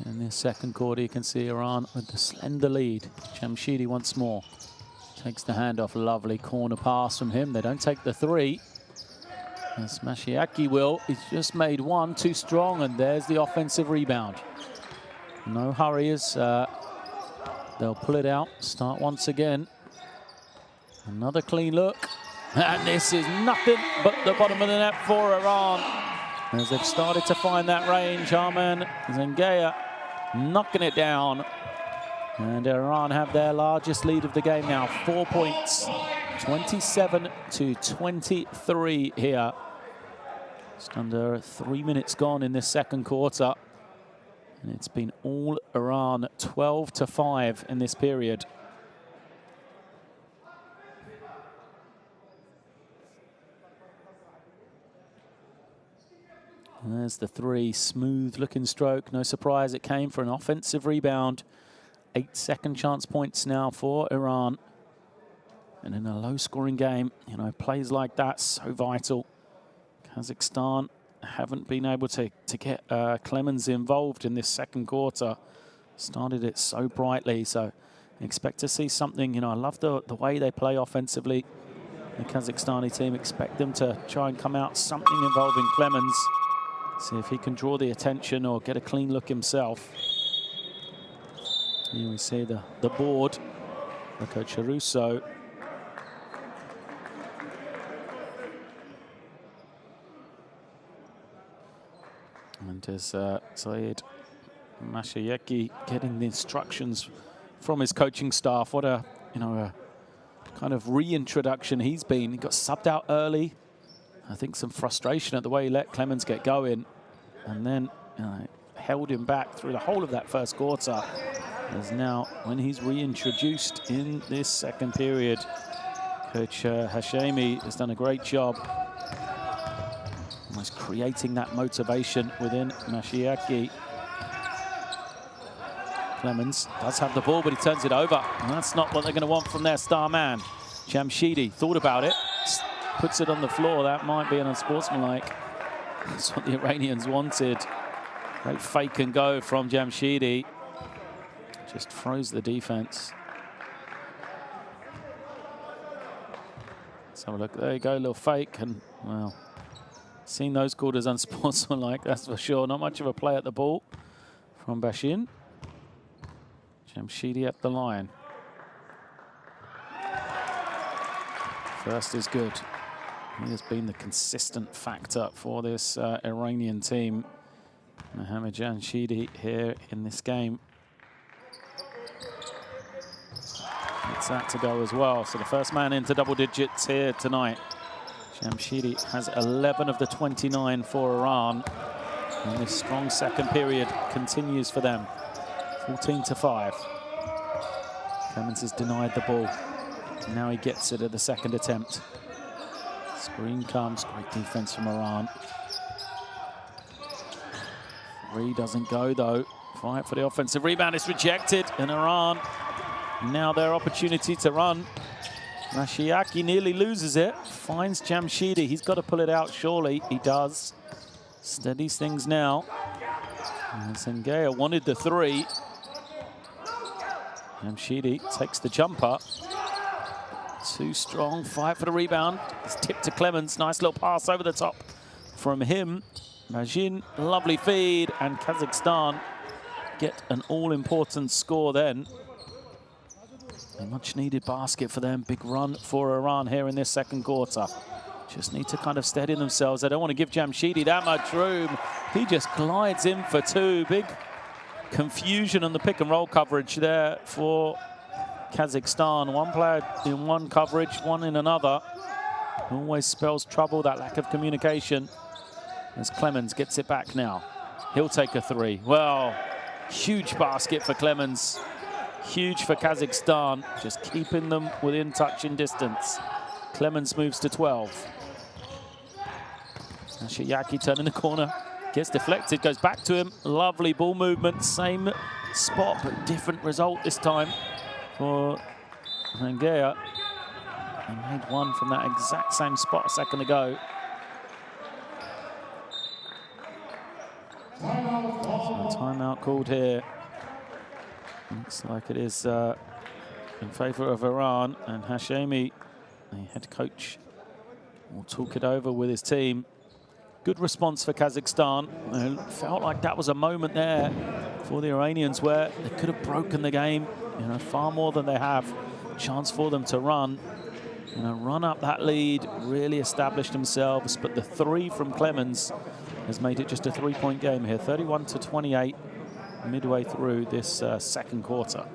In this second quarter, you can see Iran with the slender lead. Jamshidi once more takes the handoff. Lovely corner pass from him. They don't take the 3. As Mashiaki will. He's just made 1 too strong, and there's the offensive rebound. No hurry as they'll pull it out. Start once again. Another clean look. And this is nothing but the bottom of the net for Iran. As they've started to find that range, Arman Zengaya knocking it down. And Iran have their largest lead of the game now, 4 points. 27-23 here. Just under 3 minutes gone in this second quarter. And it's been all Iran, 12-5 in this period. And there's the 3, smooth looking stroke. No surprise it came for an offensive rebound. 8 second chance points now for Iran. And in a low scoring game, you know, plays like that, so vital. Kazakhstan haven't been able to get Clemens involved in this second quarter. Started it so brightly, so expect to see something. You know, I love the way they play offensively. The Kazakhstani team, expect them to try and come out something involving Clemens. See if he can draw the attention or get a clean look himself. Here we see the board for Coach Caruso. And as Saeed Mashiaki getting the instructions from his coaching staff. What a, a kind of reintroduction he's been. He got subbed out early. I think some frustration at the way he let Clemens get going, and then held him back through the whole of that first quarter. As now, when he's reintroduced in this second period, Coach Hashemi has done a great job almost creating that motivation within Mashiaki. Clemens does have the ball, but he turns it over. And that's not what they're going to want from their star man. Jamshidi thought about it, puts it on the floor. That might be an unsportsmanlike. That's what the Iranians wanted. Great fake and go from Jamshidi. Just froze the defense. Let's have a look. There you go, a little fake. And, well, seen those called as unsportsmanlike, that's for sure. Not much of a play at the ball from Bashin. Jamshidi at the line. First is good. He has been the consistent factor for this Iranian team. Mohamed Jamshidi here in this game. It's that to go as well. So the first man into double digits here tonight. Jamshidi has 11 of the 29 for Iran. And this strong second period continues for them. 14-5. Clemens has denied the ball. Now he gets it at the second attempt. Screen comes, great defense from Iran. Three doesn't go though. Fight for the offensive rebound, it's rejected, and Iran now their opportunity to run. Mashiaki nearly loses it, finds Jamshidi. He's got to pull it out, surely. He does. Steadies things now. And Zengaya wanted the three. Jamshidi takes the jumper. Too strong, fight for the rebound. It's tipped to Clemens. Nice little pass over the top from him. Majin, lovely feed, and Kazakhstan get an all-important score then. A much-needed basket for them. Big run for Iran here in this second quarter. Just need to kind of steady themselves. They don't want to give Jamshidi that much room. He just glides in for two. Big confusion on the pick-and-roll coverage there for Kazakhstan. One player in one coverage, one in another. Always spells trouble, that lack of communication. As Clemens gets it back now. He'll take a three. Well, huge basket for Clemens. Huge for Kazakhstan, just keeping them within touching distance. Clemens moves to 12. Shiyaki turning the corner, gets deflected, goes back to him. Lovely ball movement, same spot, but different result this time for Zengaya. He made one from that exact same spot a second ago. So timeout called here. Looks like it is in favor of Iran, and Hashemi, the head coach, will talk it over with his team. Good response for Kazakhstan. It felt like that was a moment there for the Iranians where they could have broken the game, far more than they have. Chance for them to run, run up that lead, really establish themselves. But the three from Clemens has made it just a three-point game here, 31-28. Midway through this second quarter.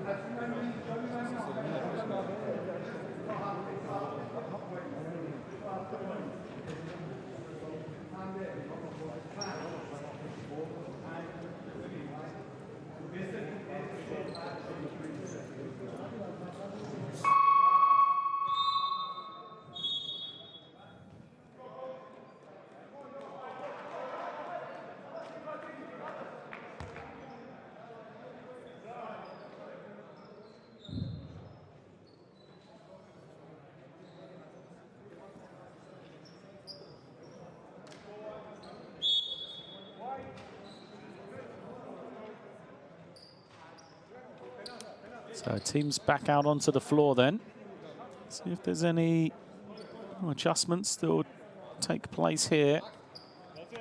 So teams back out onto the floor then. See if there's any adjustments that will take place here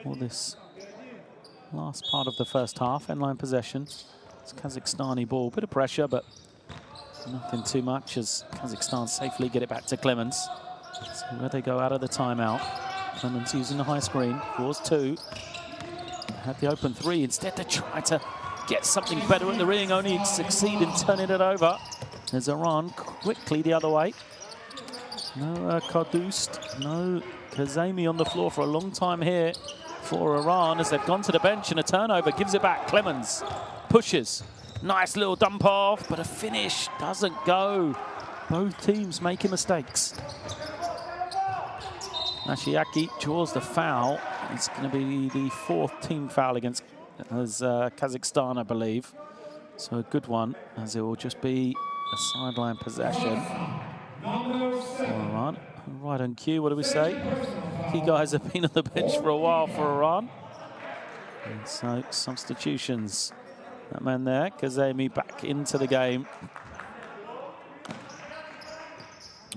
for this last part of the first half. End line possession. It's Kazakhstani ball. Bit of pressure, but nothing too much as Kazakhstan safely get it back to Clemens. So where they go out of the timeout. Clemens using the high screen. Draws two. Had the open three. Instead they try to get something better at the ring, only to succeed in turning it over. There's Iran quickly the other way. No Kadoust, no Kazemi on the floor for a long time here for Iran as they've gone to the bench, and a turnover gives it back. Clemens pushes. Nice little dump off, but a finish doesn't go. Both teams making mistakes. Mashiaki draws the foul. It's going to be the 4th team foul against Kazakhstan, I believe. So a good one, as it will just be a sideline possession. Iran, right on cue, what do we say? Key guys have been on the bench for a while for Iran. And so substitutions. That man there, Kazemi, back into the game.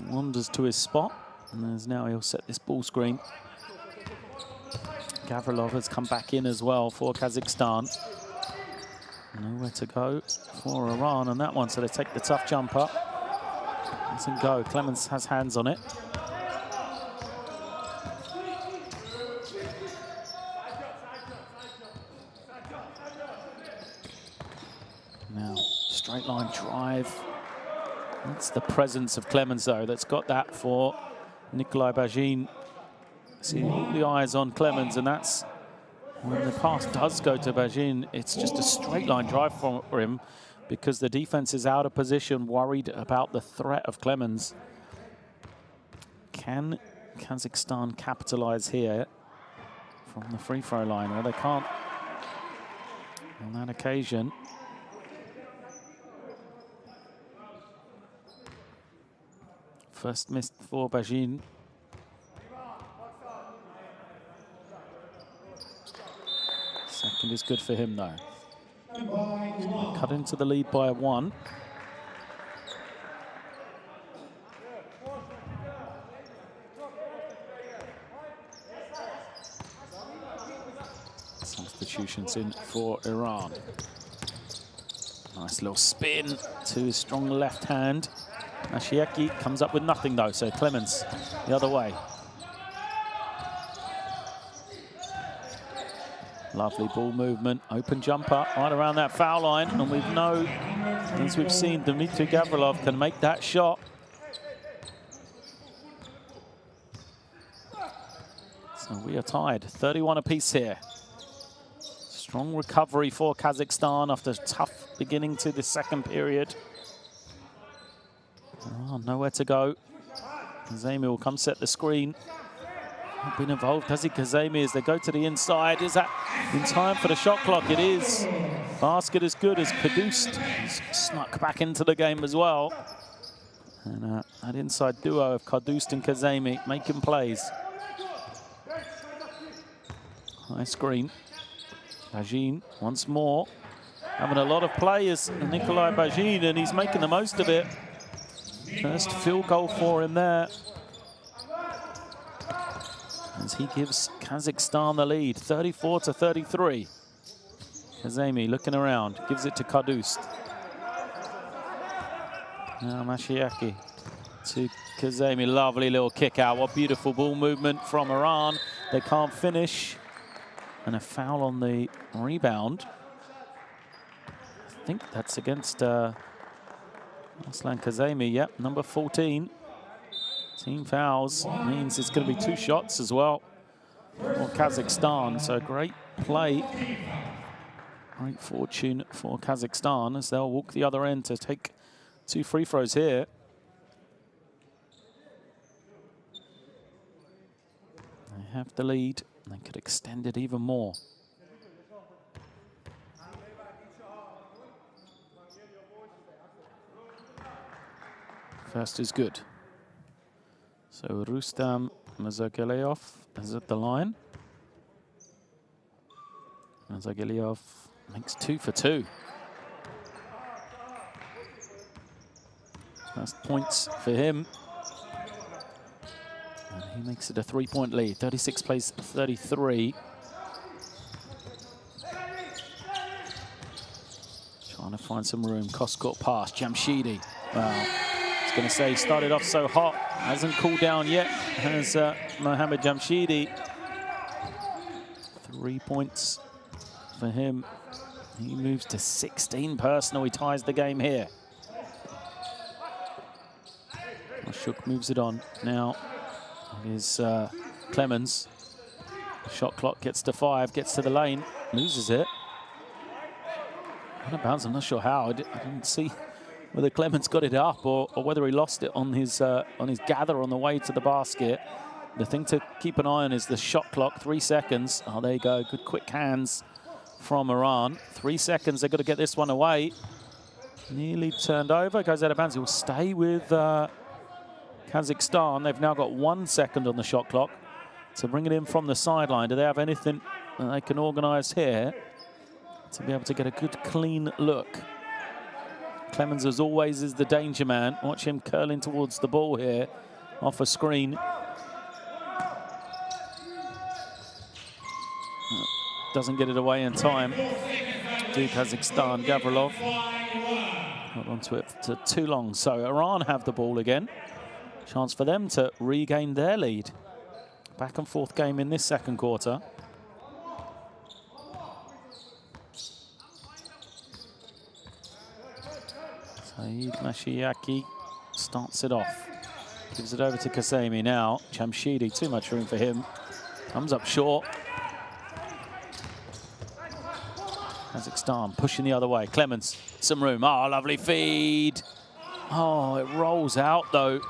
Wanders to his spot, and as now he'll set this ball screen. Gavrilov has come back in as well for Kazakhstan. Nowhere to go for Iran on that one, so they take the tough jumper. Doesn't go. Clemens has hands on it. Now, straight line drive. That's the presence of Clemens, though, that's got that for Nikolai Bajin. See all the eyes on Clemens, and that's when the pass does go to Bajin. It's just a straight line drive for him because the defense is out of position, worried about the threat of Clemens. Can Kazakhstan capitalize here from the free throw line? Well, they can't on that occasion. First missed for Bajin. Second is good for him, though. Cut into the lead by 1. Substitutions in for Iran. Nice little spin to his strong left hand. Mashiaki comes up with nothing, though, so Clemens the other way. Lovely ball movement, open jumper right around that foul line, and we know, as we've seen, Dmitry Gavrilov can make that shot. So we are tied, 31 apiece here. Strong recovery for Kazakhstan after a tough beginning to the second period. Oh, nowhere to go. Kazemi will come set the screen. Not been involved, does he, Kazemi, as they go to the inside? Is that in time for the shot clock? It is. Basket as good as Kadoust. He's snuck back into the game as well. And that inside duo of Kadoust and Kazemi making plays. High screen. Bajin once more. Having a lot of players, Nikolai Bajin, and he's making the most of it. First field goal for him there. As he gives Kazakhstan the lead, 34-33. Kazemi looking around, gives it to Kadoust. Now Mashiaki to Kazemi, lovely little kick out. What beautiful ball movement from Iran. They can't finish. And a foul on the rebound. I think that's against Aslan Kazemi, yep, number 14. Team fouls means it's going to be 2 shots as well for Kazakhstan. So great play, great fortune for Kazakhstan as they'll walk the other end to take 2 free throws here. They have the lead. They could extend it even more. First is good. So Rustam Mazagelyov is at the line. Mazagelyov makes 2 for 2. First points for him. And he makes it a 3-point lead. 36 plays 33. Trying to find some room. Koskort pass. Jamshidi. Wow. I was going to say, he started off so hot. Hasn't cooled down yet. Has Mohamed Jamshidi. 3 points for him. He moves to 16 personal. He ties the game here. Ashok moves it on. Now it is Clemens. Shot clock gets to 5, gets to the lane, loses it. On a bounce, I'm not sure how. I didn't see whether Clemens got it up or whether he lost it on his gather on the way to the basket. The thing to keep an eye on is the shot clock, 3 seconds. Oh, there you go, good quick hands from Iran. 3 seconds, they've got to get this one away. Nearly turned over, goes out of bounds. He will stay with Kazakhstan. They've now got 1 second on the shot clock to bring it in from the sideline. Do they have anything that they can organise here to be able to get a good, clean look? Clemens, as always, is the danger man. Watch him curling towards the ball here off a screen. Doesn't get it away in time. Do Kazakhstan. Gavrilov got onto it for too long. So Iran have the ball again. Chance for them to regain their lead. Back and forth game in this second quarter. Saeed Mashiaki starts it off. Gives it over to Kasemi now. Jamshidi, too much room for him. Comes up short. Kazakhstan pushing the other way. Clemens, some room. Oh, lovely feed. Oh, it rolls out though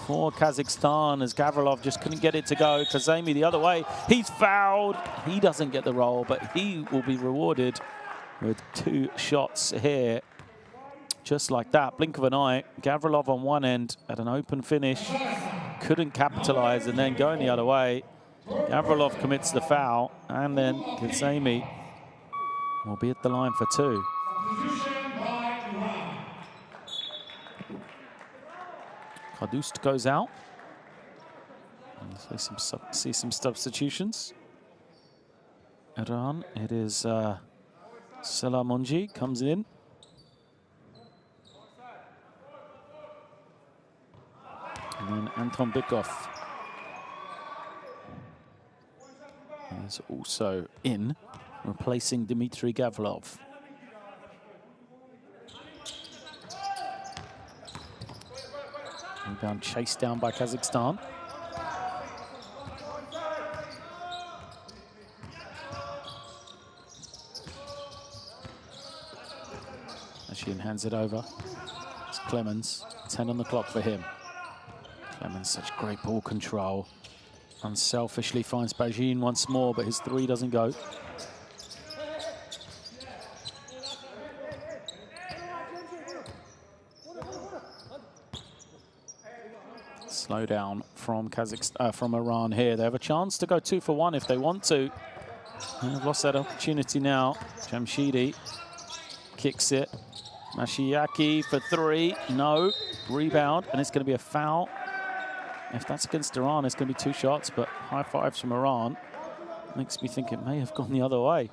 for Kazakhstan as Gavrilov just couldn't get it to go. Kazemi the other way. He's fouled. He doesn't get the roll, but he will be rewarded with 2 shots here. Just like that, blink of an eye. Gavrilov on one end at an open finish. Couldn't capitalize, and then going the other way. Gavrilov commits the foul, and then Kazemi will be at the line for 2. Kadust goes out. See some substitutions. Iran, it is Selamonji comes in. And then Anton Bikov is also in, replacing Dmitry Gavrilov. Rebound chased down by Kazakhstan. Ashin hands it over. It's Clemens. 10 on the clock for him. Clemens, such great ball control. Unselfishly finds Bajin once more, but his 3 doesn't go. Slow down from Kazakhstan, from Iran here. They have a chance to go 2 for 1 if they want to. They've lost that opportunity now. Jamshidi kicks it. Mashiaki for 3. No. Rebound, and it's going to be a foul. If that's against Iran, it's going to be 2 shots, but high fives from Iran. Makes me think it may have gone the other way.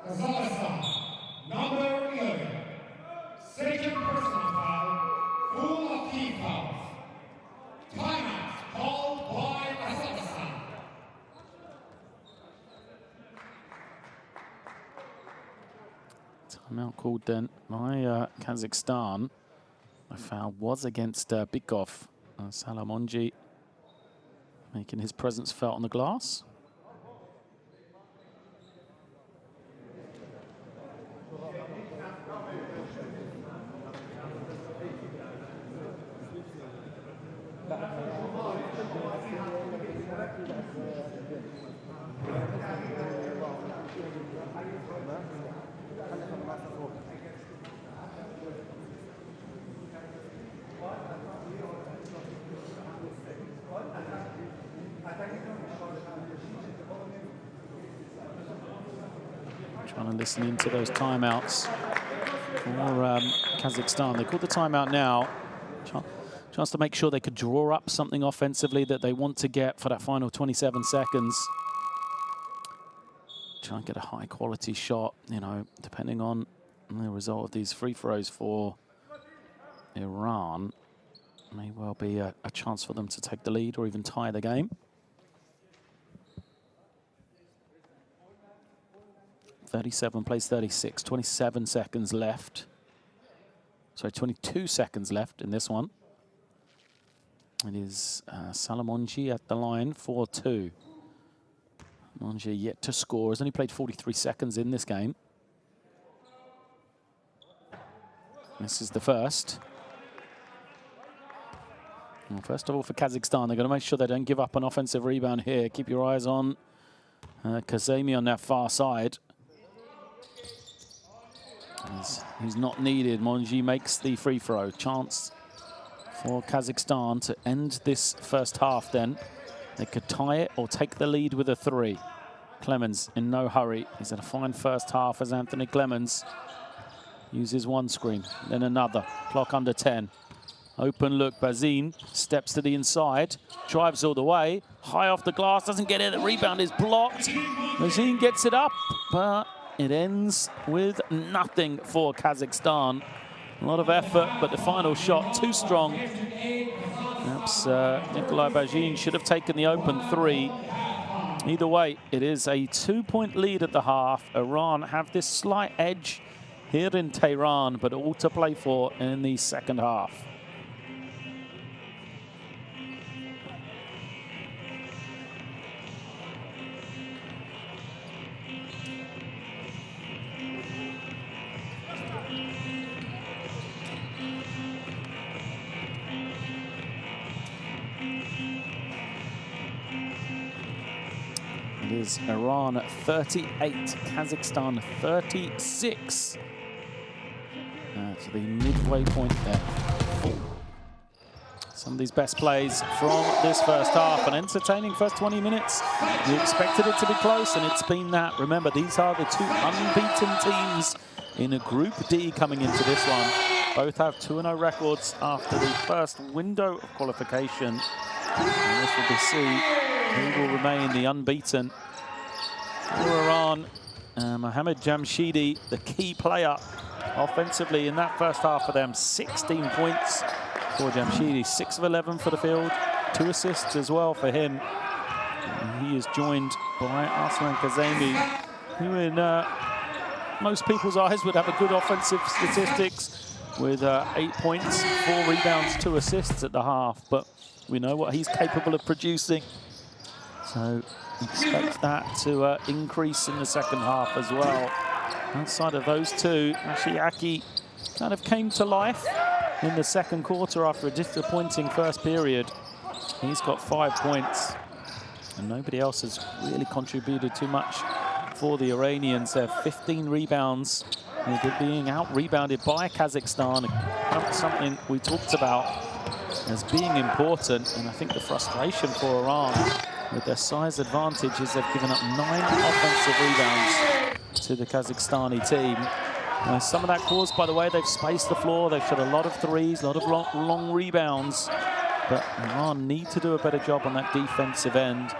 Kazakhstan, number 11. Second personal foul, full of key fouls. Timeout called by Kazakhstan. Timeout called then by Kazakhstan. The foul was against Bikov. Salamonji making his presence felt on the glass. Trying to listen into those timeouts for Kazakhstan. They called the timeout now. Chance to make sure they could draw up something offensively that they want to get for that final 27 seconds. Try and get a high quality shot, you know, depending on the result of these free throws for Iran. May well be a chance for them to take the lead or even tie the game. 37 plays 36, 27 seconds left. Sorry, 22 seconds left in this one. It is Salamonji at the line, 4-2. Monji yet to score. Has only played 43 seconds in this game. This is the first. Well, first of all, for Kazakhstan, they're going to make sure they don't give up an offensive rebound here. Keep your eyes on Kazemi on that far side. He's not needed. Monji makes the free throw. Chance for Kazakhstan to end this first half then. They could tie it or take the lead with a 3. Clemens in no hurry. He's had a fine first half as Anthony Clemens uses one screen, then another. Clock under 10. Open look, Bazine steps to the inside, drives all the way, high off the glass, doesn't get it, the rebound is blocked. Bazine gets it up, but it ends with nothing for Kazakhstan. A lot of effort, but the final shot too strong. Perhaps Nikolai Bazine should have taken the open 3. Either way, it is a 2-point lead at the half. Iran have this slight edge here in Tehran, but all to play for in the second half. It is Iran 38, Kazakhstan 36. To the midway point there. Some of these best plays from this first half. An entertaining first 20 minutes. We expected it to be close, and it's been that. Remember, these are the 2 unbeaten teams in a Group D coming into this one. Both have 2-0 records after the first window of qualification. And this will be see who will remain the unbeaten. For Iran, Mohammad Jamshidi, the key player offensively in that first half for them. 16 points for Jamshidi, 6 of 11 for the field, 2 assists as well for him. And he is joined by Arslan Kazemi, who in most people's eyes would have a good offensive statistics with 8 points, 4 rebounds, 2 assists at the half. But we know what he's capable of producing. So expect that to increase in the second half as well. Outside of those 2, Mashiaki kind of came to life in the second quarter after a disappointing first period. He's got 5 points, and nobody else has really contributed too much for the Iranians. They have 15 rebounds. They're being out-rebounded by Kazakhstan, something we talked about as being important. And I think the frustration for Iran with their size advantage is they've given up 9 offensive rebounds to the Kazakhstani team. Some of that caused by the way they've spaced the floor. They've shot a lot of threes, a lot of long rebounds. But Iran need to do a better job on that defensive end.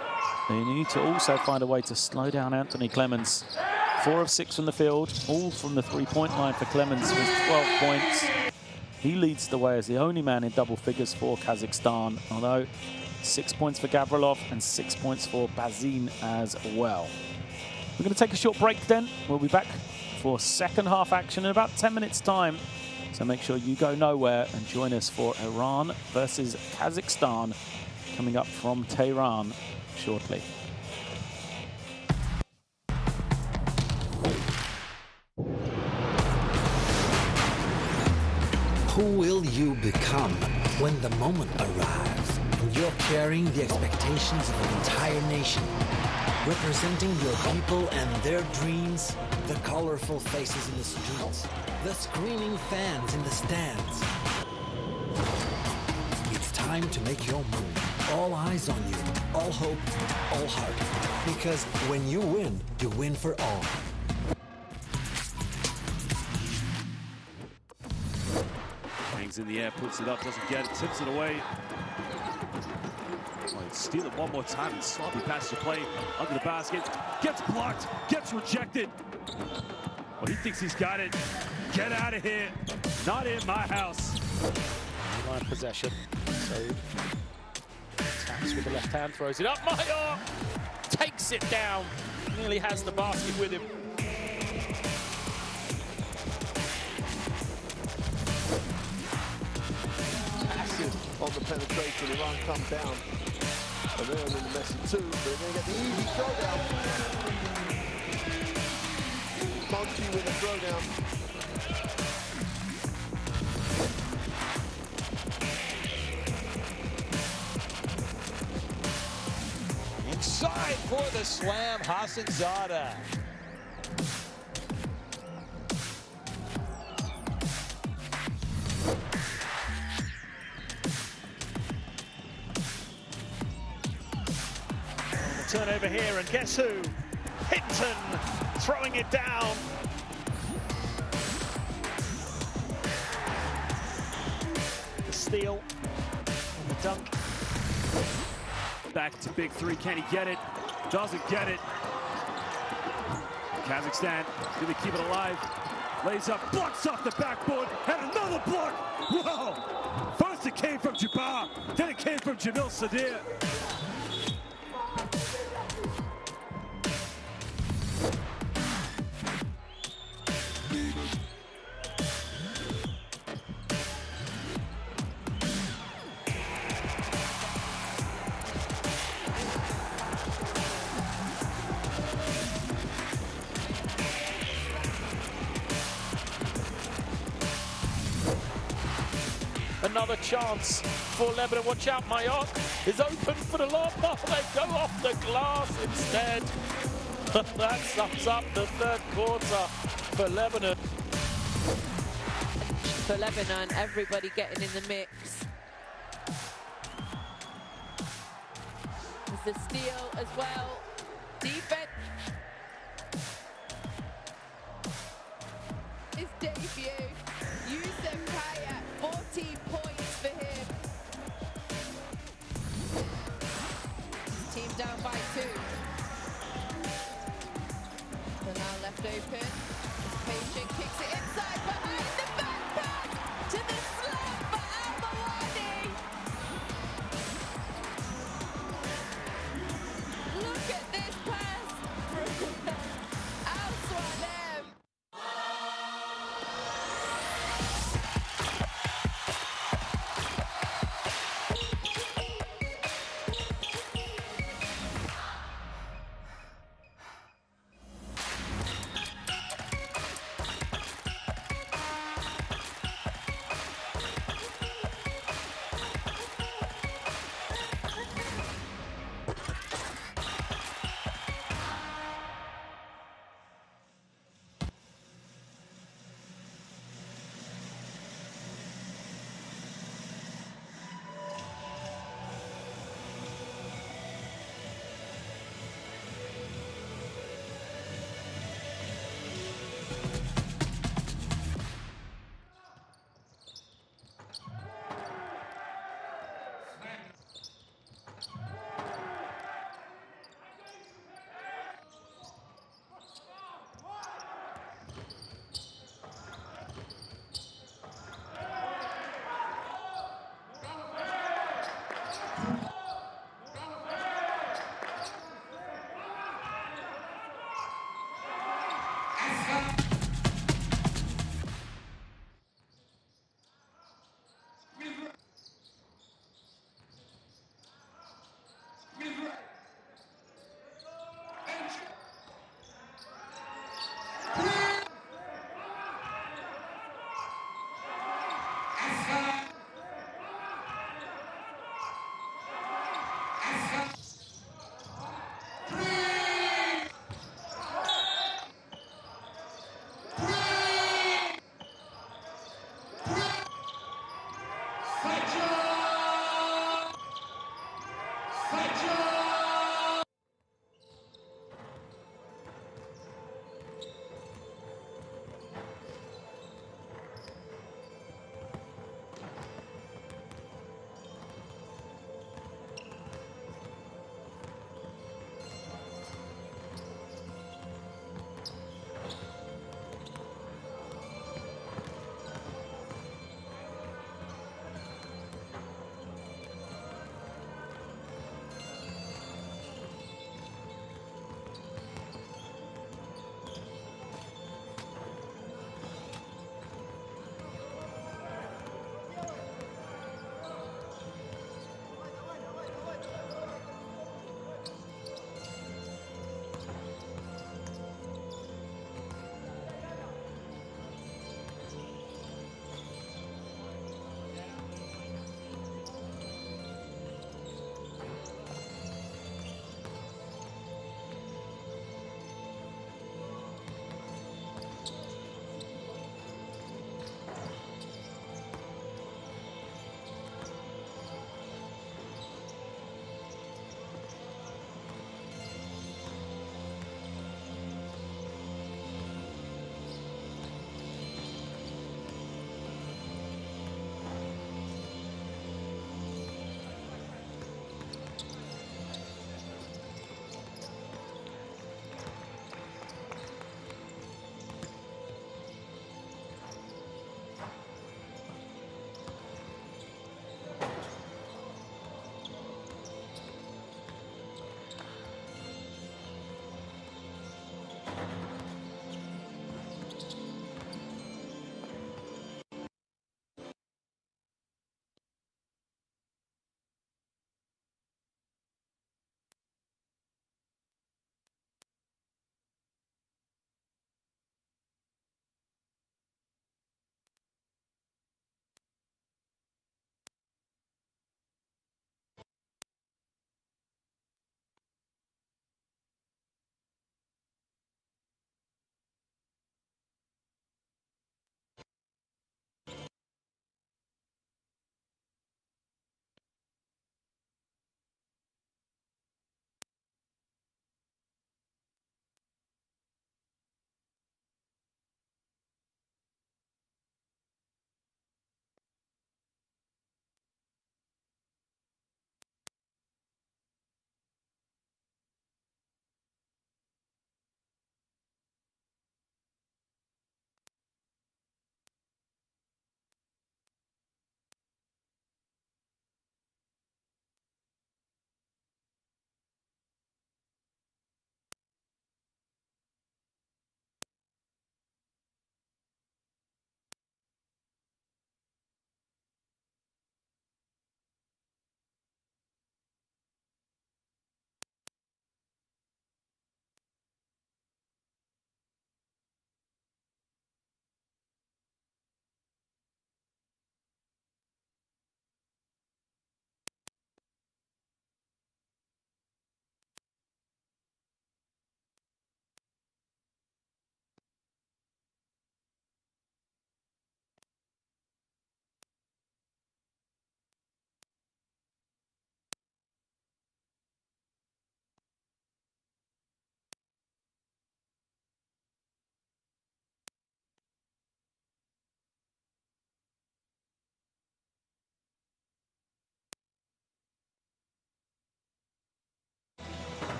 They need to also find a way to slow down Anthony Clemens. 4 of 6 from the field, all from the 3-point line for Clemens with 12 points. He leads the way as the only man in double figures for Kazakhstan, although 6 points for Gavrilov and 6 points for Bazine as well. We're going to take a short break then. We'll be back for second half action in about 10 minutes time. So make sure you go nowhere and join us for Iran versus Kazakhstan coming up from Tehran shortly. Who will you become when the moment arrives and you're carrying the expectations of an entire nation, representing your people and their dreams, the colorful faces in the streets, the screaming fans in the stands? It's time to make your move. All eyes on you, all hope, all heart. Because when you win for all. In the air, puts it up, doesn't get it, tips it away. Steal it one more time and sloppy pass to play under the basket. Gets blocked, gets rejected. Well, he thinks he's got it. Get out of here. Not in my house. Line possession. So taps with the left hand, throws it up. Mayor takes it down. Nearly has the basket with him. penetration. Iran come down. And they're in the messy too, but they're going to get the easy throwdown. Monty with a throwdown. Inside for the slam, Hassanzada. Turnover here, and guess who? Hinton throwing it down. The steal and the dunk. Back to big three. Can he get it? Doesn't get it. Kazakhstan gonna keep it alive. Lays up, blocks off the backboard, and another block. Whoa! First it came from Jabbar, then it came from Jamil Sadir. Another chance for Lebanon. Watch out, Mayock is open for the lob. Oh, they go off the glass instead. That sums up the third quarter for Lebanon. For Lebanon, everybody getting in the mix. There's the steal as well. Defense. His debut. Yusuf Kaya, 14 points for him. Team down by 2. So now left open. Patient kicks it inside behind the backpack to the slam for Al-Mawani. Look at this pass from Al-Swalem.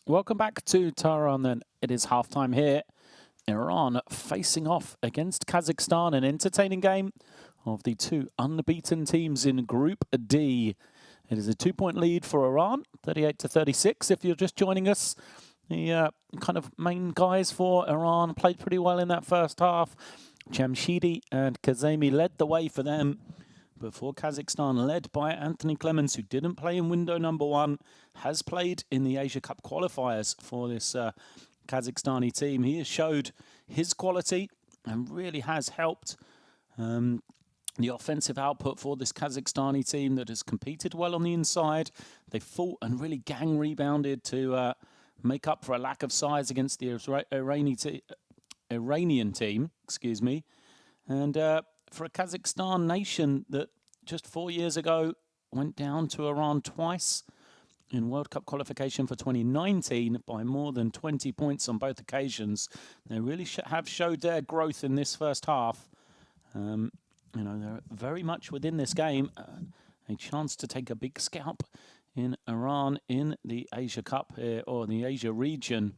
Welcome back to Tehran then. It is halftime here. Iran facing off against Kazakhstan, an entertaining game of the two unbeaten teams in Group D. It is a 2-point lead for Iran, 38-36 if you're just joining us. The kind of main guys for Iran played pretty well in that first half. Jamshidi and Kazemi led the way for them. But for Kazakhstan, led by Anthony Clemens, who didn't play in window number 1, has played in the Asia Cup qualifiers for this Kazakhstani team. He has showed his quality and really has helped the offensive output for this Kazakhstani team that has competed well on the inside. They fought and really gang rebounded to make up for a lack of size against the Iranian team, excuse me. And for a Kazakhstan nation that just 4 years ago went down to Iran twice in World Cup qualification for 2019 by more than 20 points on both occasions. They really have showed their growth in this first half. You know, they're very much within this game. A chance to take a big scalp in Iran in the Asia Cup here, or the Asia region.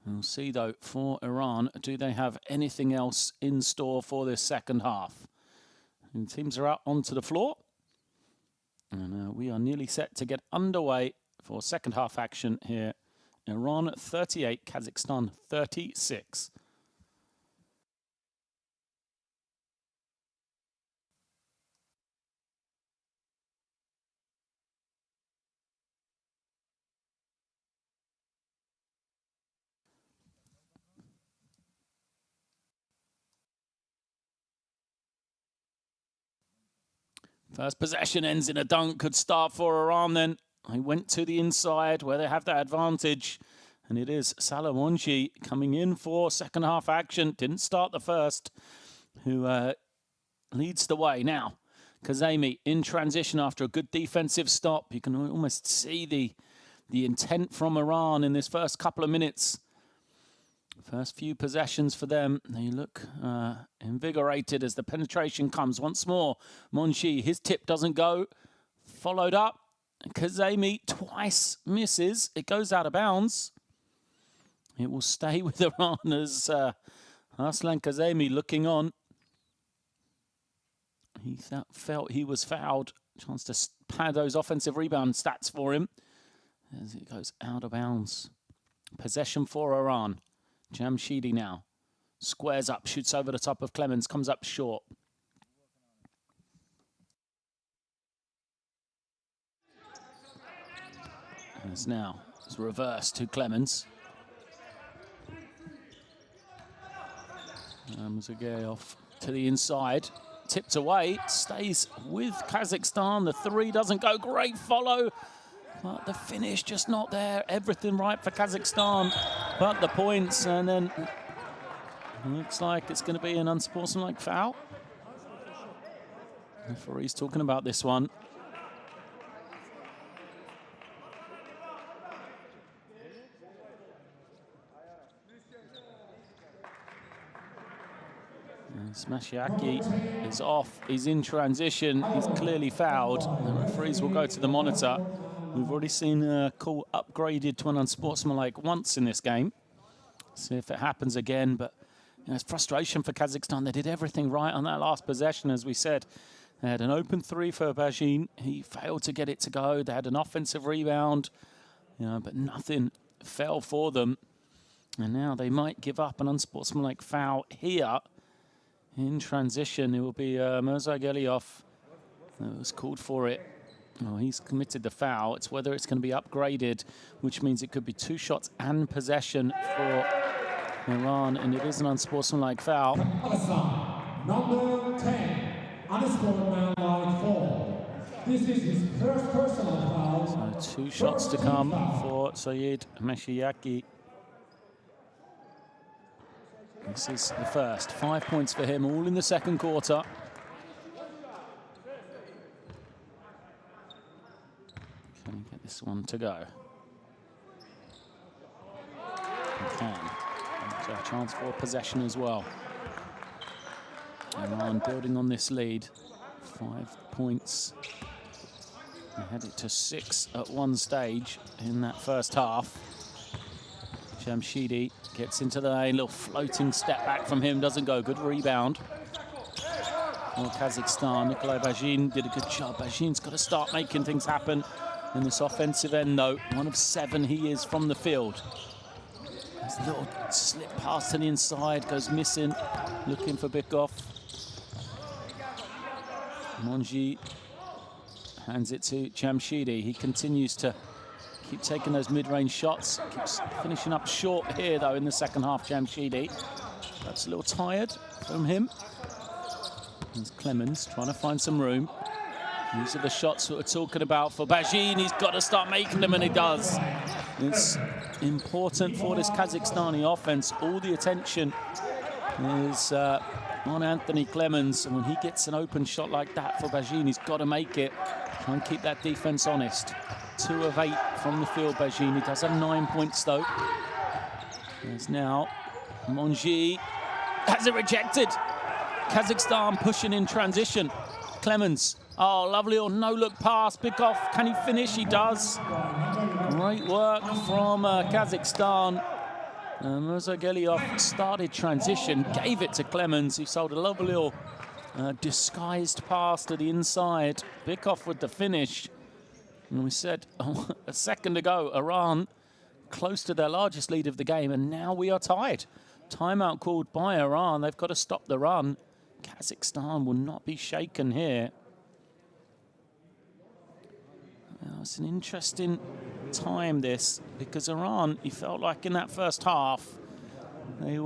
We'll see, though, for Iran, do they have anything else in store for this second half? And teams are out onto the floor. And we are nearly set to get underway for second half action here. Iran 38, Kazakhstan 36. First possession ends in a dunk. Could start for Iran then. They went to the inside where they have that advantage. And it is Salah Monji coming in for second half action. Didn't start the first. Who leads the way. Now, Kazemi in transition after a good defensive stop. You can almost see the intent from Iran in this first couple of minutes. First few possessions for them. They look invigorated as the penetration comes once more. Monchi, his tip doesn't go. Followed up. Kazemi twice misses. It goes out of bounds. It will stay with Iran as Arslan Kazemi looking on. He felt he was fouled. Chance to pad those offensive rebound stats for him as it goes out of bounds. Possession for Iran. Jamshidi now. Squares up, shoots over the top of Clemens, comes up short. As now, it's reversed to Clemens. Muzageyev to the inside. Tipped away, stays with Kazakhstan. The three doesn't go. Great follow. But the finish just not there. Everything right for Kazakhstan, but the points. And then looks like it's going to be an unsportsmanlike foul. The referee's talking about this one. Smashiaki is off. He's in transition. He's clearly fouled. The referees will go to the monitor. We've already seen a call upgraded to an unsportsmanlike once in this game. See if it happens again. But you know, it's frustration for Kazakhstan. They did everything right on that last possession, as we said. They had an open three for Bajin. He failed to get it to go. They had an offensive rebound, you know, but nothing fell for them. And now they might give up an unsportsmanlike foul here. In transition, it will be Muzageyev that was called for it. Oh, he's committed the foul. It's whether it's going to be upgraded, which means it could be 2 shots and possession for Iran, and it is an unsportsmanlike foul. Number 10, unsportsmanlike foul. This is his first personal foul. So 2 shots to come for Sayed Meshiaki. This is the first. 5 points for him, all in the second quarter. Can he get this one to go? He can. So a chance for possession as well. Iran building on this lead. 5 points They had it to 6 at one stage in that first half. Jamshidi gets into the lane, little floating step back from him, doesn't go. Good rebound. For Kazakhstan, Nikolai Bajin did a good job. Bajin's got to start making things happen in this offensive end, though. 1 of 7 he is from the field. There's a little slip pass to the inside, goes missing, looking for Bikov. Monji hands it to Jamshidi. He continues to keep taking those mid-range shots. Keeps finishing up short here, though, in the second half, Jamshidi. That's a little tired from him. There's Clemens trying to find some room. These are the shots that we're talking about for Bajin. He's got to start making them, and he does. It's important for this Kazakhstani offense. All the attention is on Anthony Clemens, and when he gets an open shot like that for Bajin, he's got to make it. Try and keep that defense honest. 2 of 8 from the field, Bajin. He does have 9 points, though. There's now Monji. Has it rejected. Kazakhstan pushing in transition. Clemens. Oh, lovely little no-look pass. Bikov, can he finish? He does. Great work from Kazakhstan. Murzageliov started transition, gave it to Clemens, who sold a lovely little disguised pass to the inside. Bikov with the finish. And we said a second ago, Iran close to their largest lead of the game, and now we are tied. Timeout called by Iran. They've got to stop the run. Kazakhstan will not be shaken here. Well, it's an interesting time, this, because Iran, you felt like in that first half, they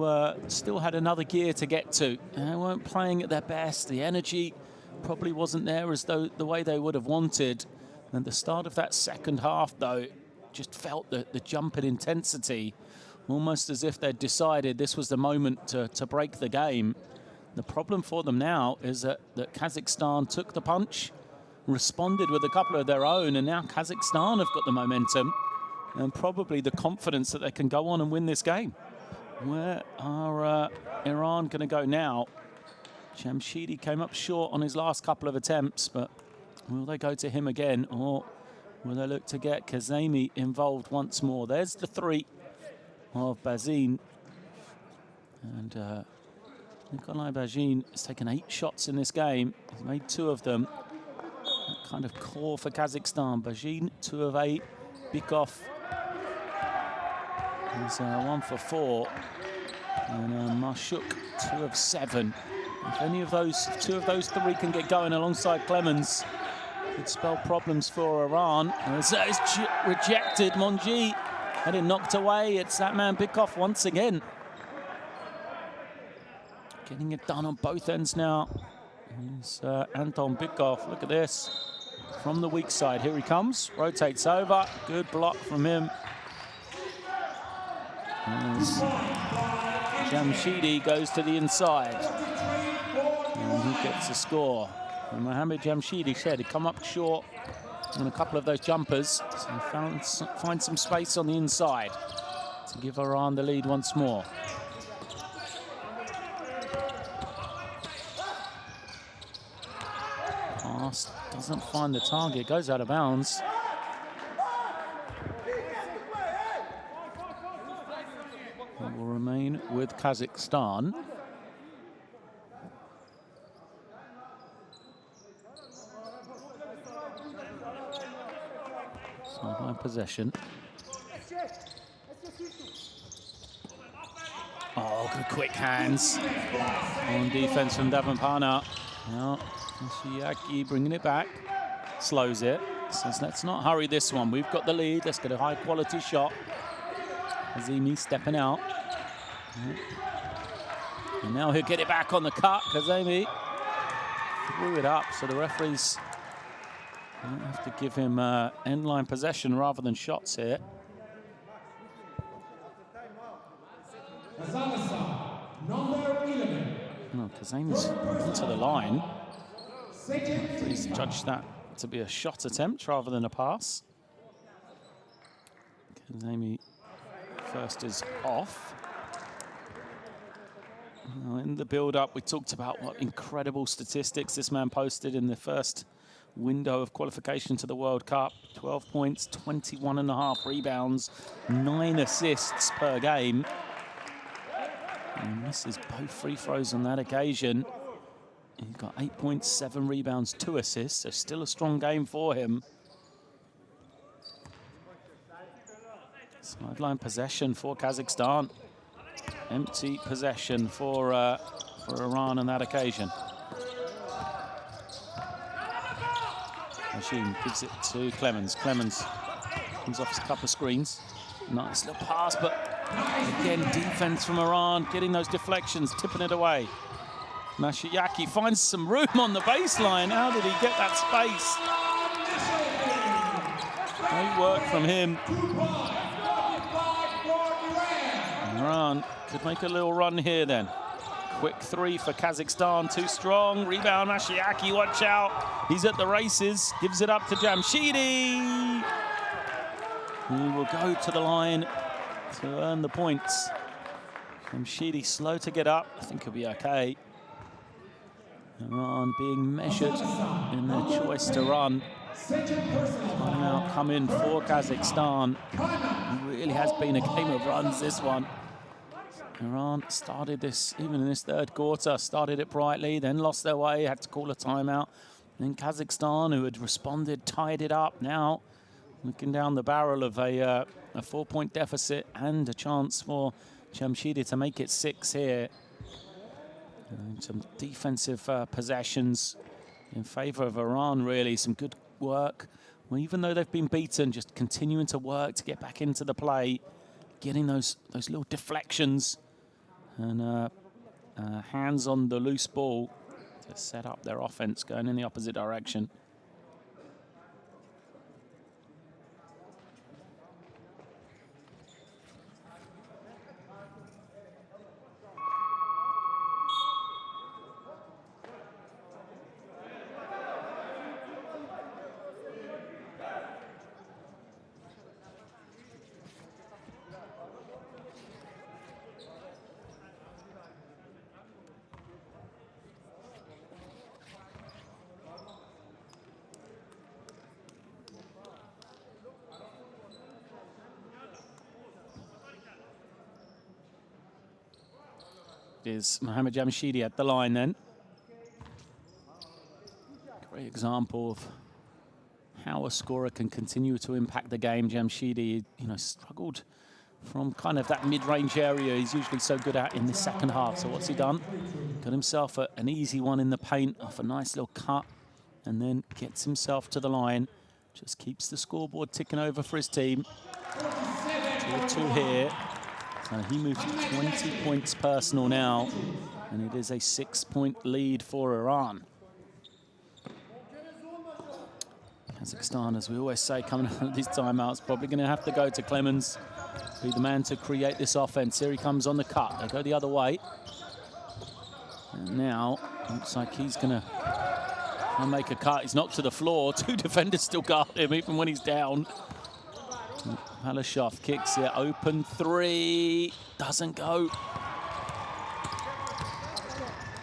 still had another gear to get to. They weren't playing at their best. The energy probably wasn't there as though the way they would have wanted. And the start of that second half, though, just felt the jump in intensity, almost as if they'd decided this was the moment to break the game. The problem for them now is that Kazakhstan took the punch, responded with a couple of their own, and now Kazakhstan have got the momentum and probably the confidence that they can go on and win this game. Where are Iran going to go now? Jamshidi came up short on his last couple of attempts, but will they go to him again, or will they look to get Kazemi involved once more? There's the 3 of Bajin. And Nikolai Bajin has taken 8 shots in this game. He's made 2 of them. That kind of core for Kazakhstan. Bajin, 2 of 8. Bikov is 1 for 4. And Mashuk, 2 of 7. If any of those, 2 of those 3 can get going alongside Clemens, could spell problems for Iran. It's rejected. Monji had it knocked away. It's that man Bikov once again. Getting it done on both ends now. Here's Anton Bikov. Look at this. From the weak side. Here he comes. Rotates over. Good block from him. As Jamshidi goes to the inside. And he gets the score. And Mohamed Jamshidi said he'd come up short on a couple of those jumpers. So he find some space on the inside to give Iran the lead once more. Pass doesn't find the target, goes out of bounds. It will remain with Kazakhstan. Sideline possession. Oh, good quick hands on defense from Davenpana. Now, Shiaki bringing it back, slows it. Says, let's not hurry this one. We've got the lead. Let's get a high-quality shot. Kazemi stepping out. And now he'll get it back on the cut. Kazemi threw it up, so the referees don't have to give him end-line possession rather than shots here. Kazakhstan, number 11. No, Kazemi's into the line. Please judge that to be a shot attempt rather than a pass. Kazemi first is off. Now in the build-up, we talked about what incredible statistics this man posted in the first window of qualification to the World Cup. 12 points, 21.5 rebounds, 9 assists per game. And misses both free throws on that occasion. He's got 8 points, 7 rebounds, 2 assists, so still a strong game for him. Sideline possession for Kazakhstan. Empty possession for Iran on that occasion. Machine gives it to Clemens. Clemens comes off a couple of screens. Nice little pass, but again, defense from Iran, getting those deflections, tipping it away. Mashiaki finds some room on the baseline. How did he get that space? Great work from him. Iran could make a little run here then. Quick three for Kazakhstan, too strong. Rebound, Mashiaki, watch out. He's at the races, gives it up to Jamshidi. He will go to the line to earn the points. Jamshidi slow to get up. I think he'll be okay. Iran being measured in their choice to run. Timeout come in for Kazakhstan. It really has been a game of runs, this one. Iran started this, even in this third quarter, started it brightly, then lost their way, had to call a timeout. Then Kazakhstan, who had responded, tied it up. Now looking down the barrel of a 4-point deficit and a chance for Jamshidi to make it 6 here. Some defensive possessions in favor of Iran, really. Some good work. Well, even though they've been beaten, just continuing to work to get back into the play, getting those little deflections and hands on the loose ball to set up their offense going in the opposite direction. Is Mohamed Jamshidi at the line then. Great example of how a scorer can continue to impact the game. Jamshidi, struggled from kind of that mid-range area he's usually so good at in the second half. So what's he done? Got himself an easy one in the paint off a nice little cut and then gets himself to the line. Just keeps the scoreboard ticking over for his team. 2-2 here. So he moves to 20 points personal now, and it is a 6-point lead for Iran. Kazakhstan, as we always say, coming out of these timeouts, probably going to have to go to Clemens, be the man to create this offense. Here he comes on the cut. They go the other way. And now, looks like he's going to make a cut. He's knocked to the floor. 2 defenders still guard him, even when he's down. Halashov kicks it, open 3, doesn't go.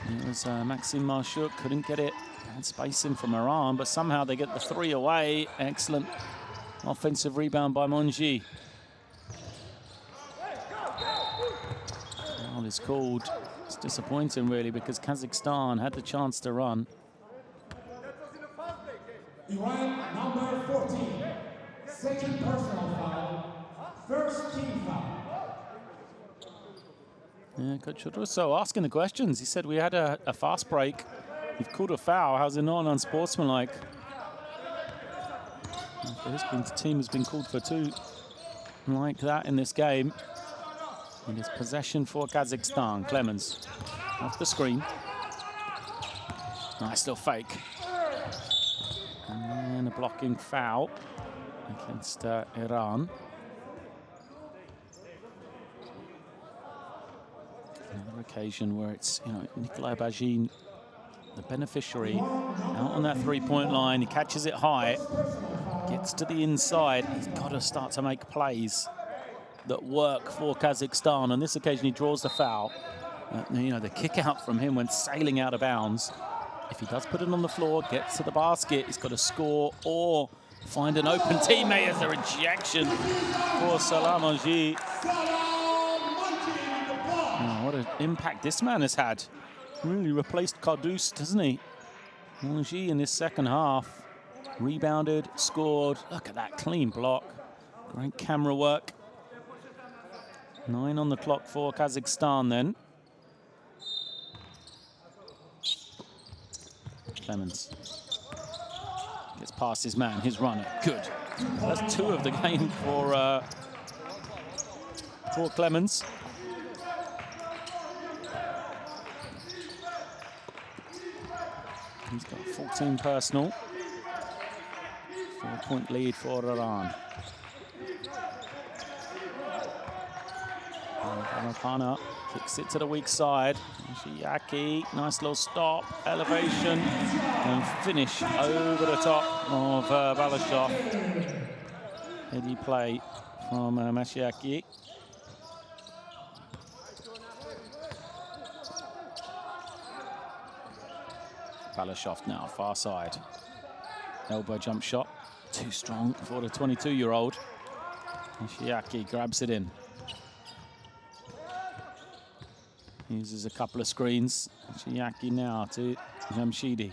It was Maxim Marshuk, couldn't get it. Bad spacing from Iran, but somehow they get the 3 away. Excellent offensive rebound by Monji. Foul is called. It's disappointing, really, because Kazakhstan had the chance to run. Iran number 14. Second personal foul, first team foul. Yeah, Coach Russo asking the questions. He said we had a fast break. You've called a foul. How's it not unsportsmanlike? The team has been called for 2 like that in this game. It is possession for Kazakhstan. Clemens off the screen. Nice little fake. And then a blocking foul against Iran. Another occasion where it's, Nikolai Bajin, the beneficiary, out on that 3-point line. He catches it high, gets to the inside. He's got to start to make plays that work for Kazakhstan. On this occasion, he draws the foul. The kick out from him went sailing out of bounds. If he does put it on the floor, gets to the basket, he's got to score or find an open teammate as a rejection for Salah Manji. Oh, what an impact this man has had. Really replaced Kardous, doesn't he? Manji in his second half. Rebounded, scored. Look at that clean block. Great camera work. 9 on the clock for Kazakhstan then. Clemens gets past his man, his runner. Good. That's 2 of the game for Clemens. He's got 14 personal. 4-point lead for Iran. Pana kicks it to the weak side. Mashiaki, nice little stop, elevation, and finish over the top of Balashov. Heady play from Mashiaki. Balashov now, far side. Elbow jump shot, too strong for the 22-year-old. Mashiaki grabs it in. Uses a couple of screens. Mashiaki now to Jamshidi.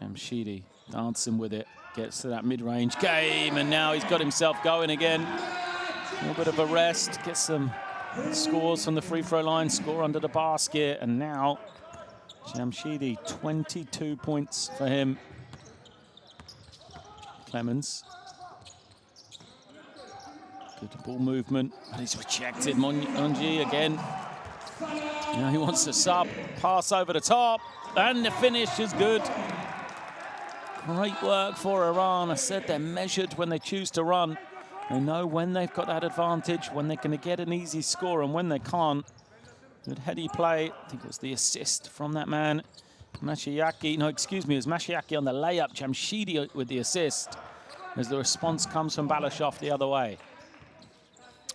Jamshidi dancing with it, gets to that mid-range game, and now he's got himself going again. A little bit of a rest, gets some scores from the free throw line, score under the basket, and now Jamshidi, 22 points for him. Clemens. Good ball movement, but he's rejected. Monji again. Now he wants to sub, pass over the top, and the finish is good. Great work for Iran. I said they're measured when they choose to run. They know when they've got that advantage, when they're going to get an easy score, and when they can't. Good heady play. I think it was the assist from that man. Mashiaki, no, excuse me, it was Mashiaki on the layup. Jamshidi with the assist, as the response comes from Balashov the other way.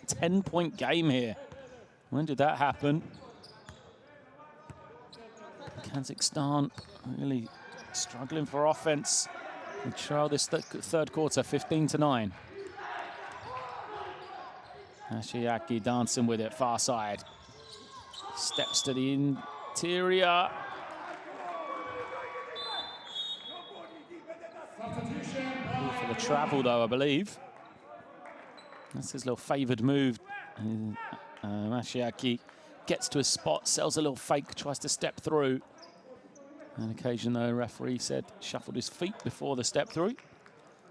10-point game here. When did that happen? Kazakhstan really struggling for offense. They trail this third quarter, 15-9. Mashiaki dancing with it, far side. Steps to the interior. For the travel, though, I believe. That's his little favoured move. Mashiaki gets to his spot, sells a little fake, tries to step through. On occasion, though, referee said shuffled his feet before the step through.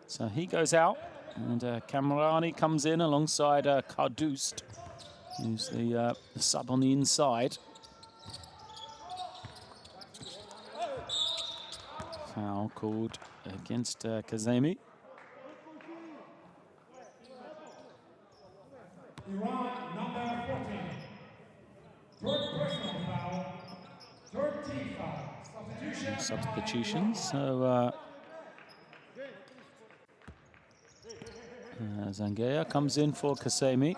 So he goes out, and Kamrani comes in alongside Kardous, who's the sub on the inside. Foul called against Kazemi. Iran, number 14. Third personal foul, third team foul. Substitutions. So Zangaya comes in for Kasemi.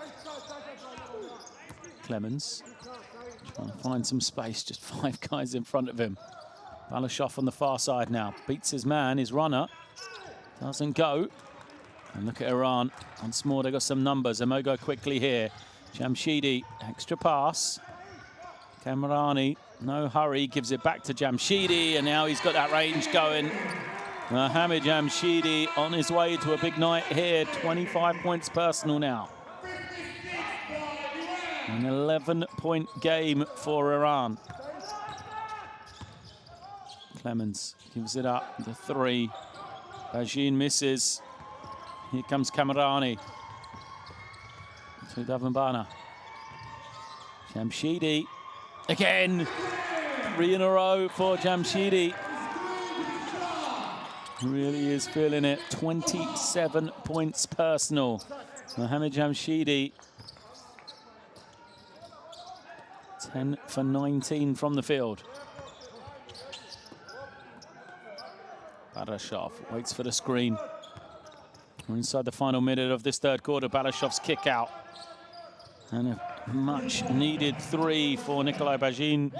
Clemens trying to find some space, just 5 guys in front of him. Balashov on the far side now, beats his man, his runner, doesn't go. And look at Iran, once more they got some numbers. They may go quickly here. Jamshidi, extra pass. Kamrani, no hurry, gives it back to Jamshidi, and now he's got that range going. Mohamed Jamshidi on his way to a big night here. 25 points personal now. An 11-point game for Iran. Clemens gives it up, the 3. Bajin misses. Here comes Kamrani to Davanbana. Jamshidi again. 3 in a row for Jamshidi. Really is feeling it. 27 points personal. Mohamed Jamshidi, 10 for 19 from the field. Balashov waits for the screen. We're inside the final minute of this third quarter. Balashov's kick out. And much needed three for Nikolai Bajin.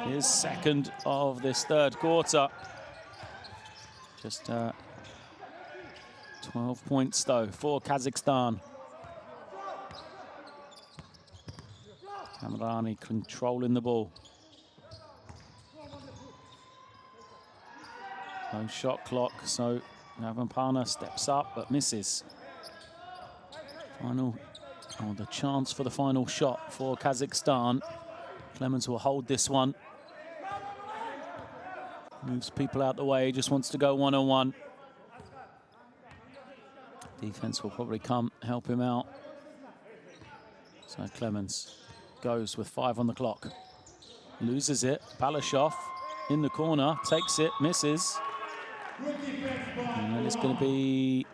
His second of this third quarter. Just 12 points though for Kazakhstan. Kamarani controlling the ball. No shot clock, so Navampana steps up but misses. The chance for the final shot for Kazakhstan. Clemens will hold this one. Moves people out the way, just wants to go one-on-one. Defense will probably come help him out. So Clemens goes with 5 on the clock. Loses it. Balashov in the corner, takes it, misses. And then it's going to be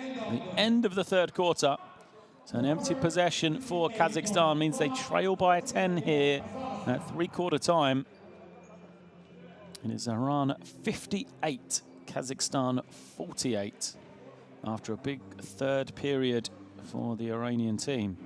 the end of the third quarter. So an empty possession for Kazakhstan means they trail by 10 here at three-quarter time. It is Iran 58, Kazakhstan 48 after a big third period for the Iranian team.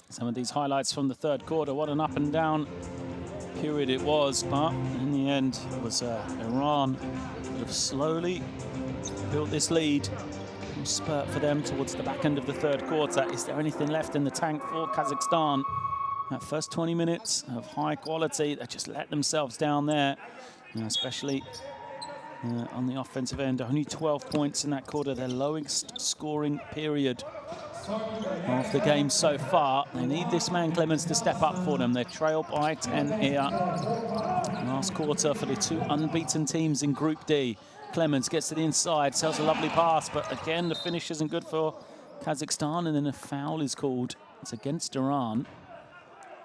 Some of these highlights from the third quarter, what an up and down period it was, but in the end it was Iran that have slowly built this lead. A spurt for them towards the back end of the third quarter. Is there anything left in the tank for Kazakhstan? That first 20 minutes of high quality, they just let themselves down there, especially on the offensive end. Only 12 points in that quarter, their lowest scoring period of the game so far. They need this man Clemens to step up for them. They trail by 10 here. Last quarter for the two unbeaten teams in Group D. Clemens gets to the inside, sells a lovely pass, but again the finish isn't good for Kazakhstan, and then a foul is called. It's against Iran.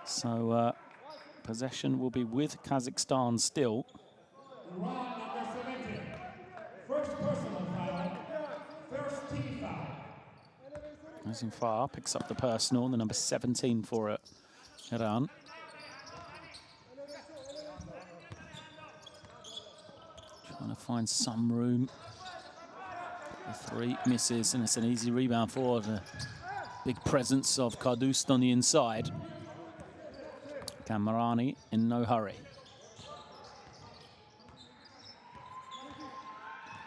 So possession will be with Kazakhstan still. Iran number 17. First personal foul. First team foul. Rising far, picks up the personal, the number 17 for it. Iran. Trying to find some room. The three misses, and it's an easy rebound for the big presence of Kardust on the inside. Kamarani in no hurry.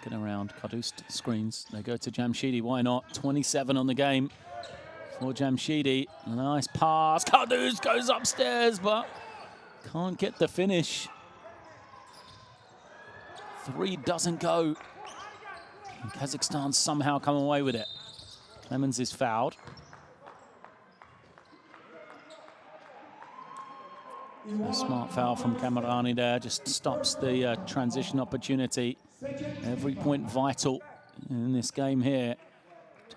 Get around, Kardust screens. They go to Jamshidi, why not? 27 on the game for Jamshidi. Nice pass, Kardust goes upstairs, but can't get the finish. Three doesn't go. And Kazakhstan somehow come away with it. Clemens is fouled. A smart foul from Kamarani there, just stops the transition opportunity. Every point vital in this game here.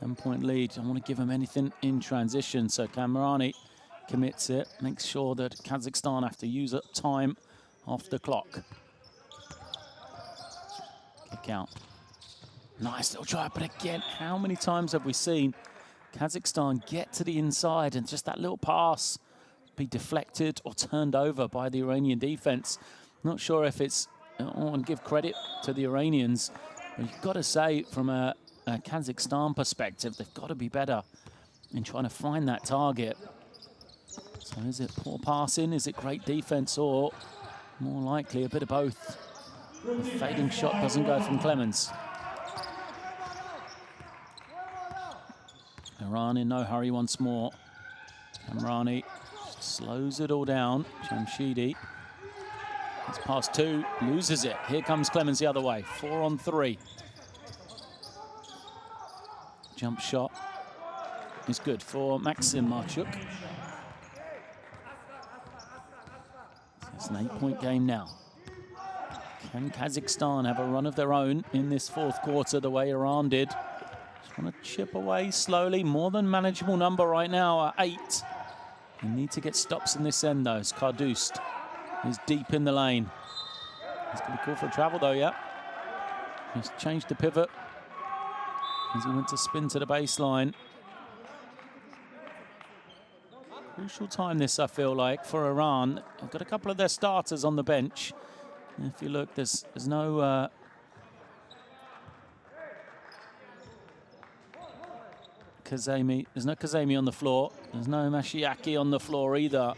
10-point lead. Don't want to give them anything in transition. So Kamarani commits it, makes sure that Kazakhstan have to use up time off the clock. Kick out. Nice little try, but again, how many times have we seen Kazakhstan get to the inside and just that little pass be deflected or turned over by the Iranian defense. Not sure if it's, I want to give credit to the Iranians, but you've got to say from a Kazakhstan perspective, they've got to be better in trying to find that target. So is it poor passing, is it great defense, or more likely a bit of both? The fading shot doesn't go from Clemens. Iran in no hurry once more. Kamrani slows it all down. Jamshidi. It's past two, loses it. Here comes Clemens the other way. 4 on 3. Jump shot is good for Maxim Marchuk. It's an 8-point game now. Can Kazakhstan have a run of their own in this fourth quarter the way Iran did? Just want to chip away slowly. More than manageable number right now at 8. You need to get stops in this end though. Skardust is deep in the lane. He's going to be called for a travel though, yeah. He's changed the pivot as he went to spin to the baseline. Crucial time this, I feel like, for Iran. They've got a couple of their starters on the bench. And if you look, there's no Kazemi. There's no Kazemi on the floor. There's no Mashiaki on the floor either.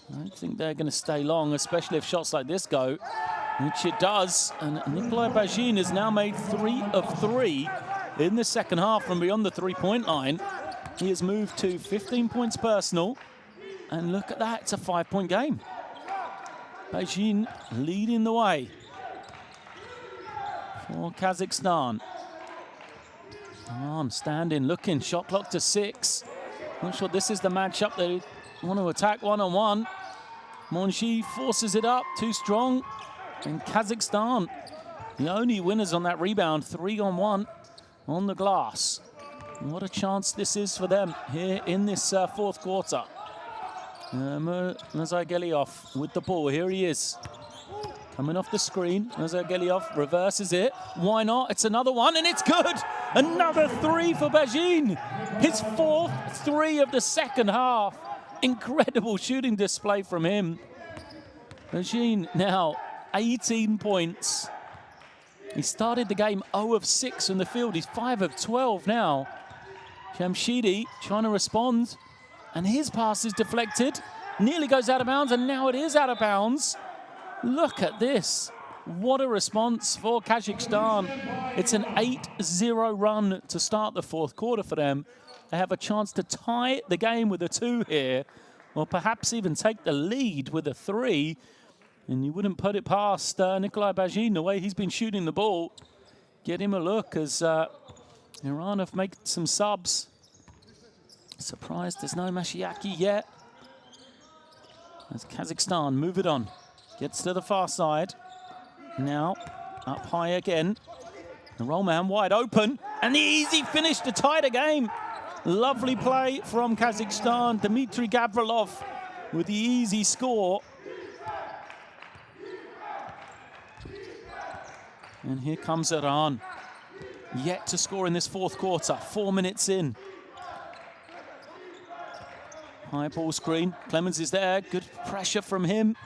I don't think they're going to stay long, especially if shots like this go, which it does. And Nikolai Bajin has now made 3 of 3 in the second half from beyond the three-point line. He has moved to 15 points personal. And look at that, it's a 5-point game. Bajin leading the way for Kazakhstan. Iran standing, looking, shot clock to 6. Not sure this is the matchup they want to attack one-on-one. Monji forces it up, too strong. And Kazakhstan, the only winners on that rebound, 3-on-1 on the glass. What a chance this is for them here in this fourth quarter. Nazargeliov with the ball. Here he is. Coming off the screen. Nazargeliov reverses it. Why not? It's another one, and it's good. Another 3 for Bajin. His 4th 3 of the second half. Incredible shooting display from him. Bajin now 18 points. He started the game 0 of 6 in the field. He's 5 of 12 now. Jamshidi trying to respond. And his pass is deflected. Nearly goes out of bounds, and now it is out of bounds. Look at this. What a response for Kazakhstan. It's an 8-0 run to start the fourth quarter for them. They have a chance to tie the game with a 2 here, or perhaps even take the lead with a 3. And you wouldn't put it past Nikolai Bajin, the way he's been shooting the ball. Get him a look as Iran have made some subs. Surprised there's no Mashiaki yet. As Kazakhstan move it on. Gets to the far side. Now up high again. The roll man wide open. And the easy finish to tie the game. Lovely play from Kazakhstan. Dmitry Gavrilov with the easy score. And here comes Iran. Yet to score in this fourth quarter. 4 minutes in. High ball screen. Clemens is there. Good pressure from him.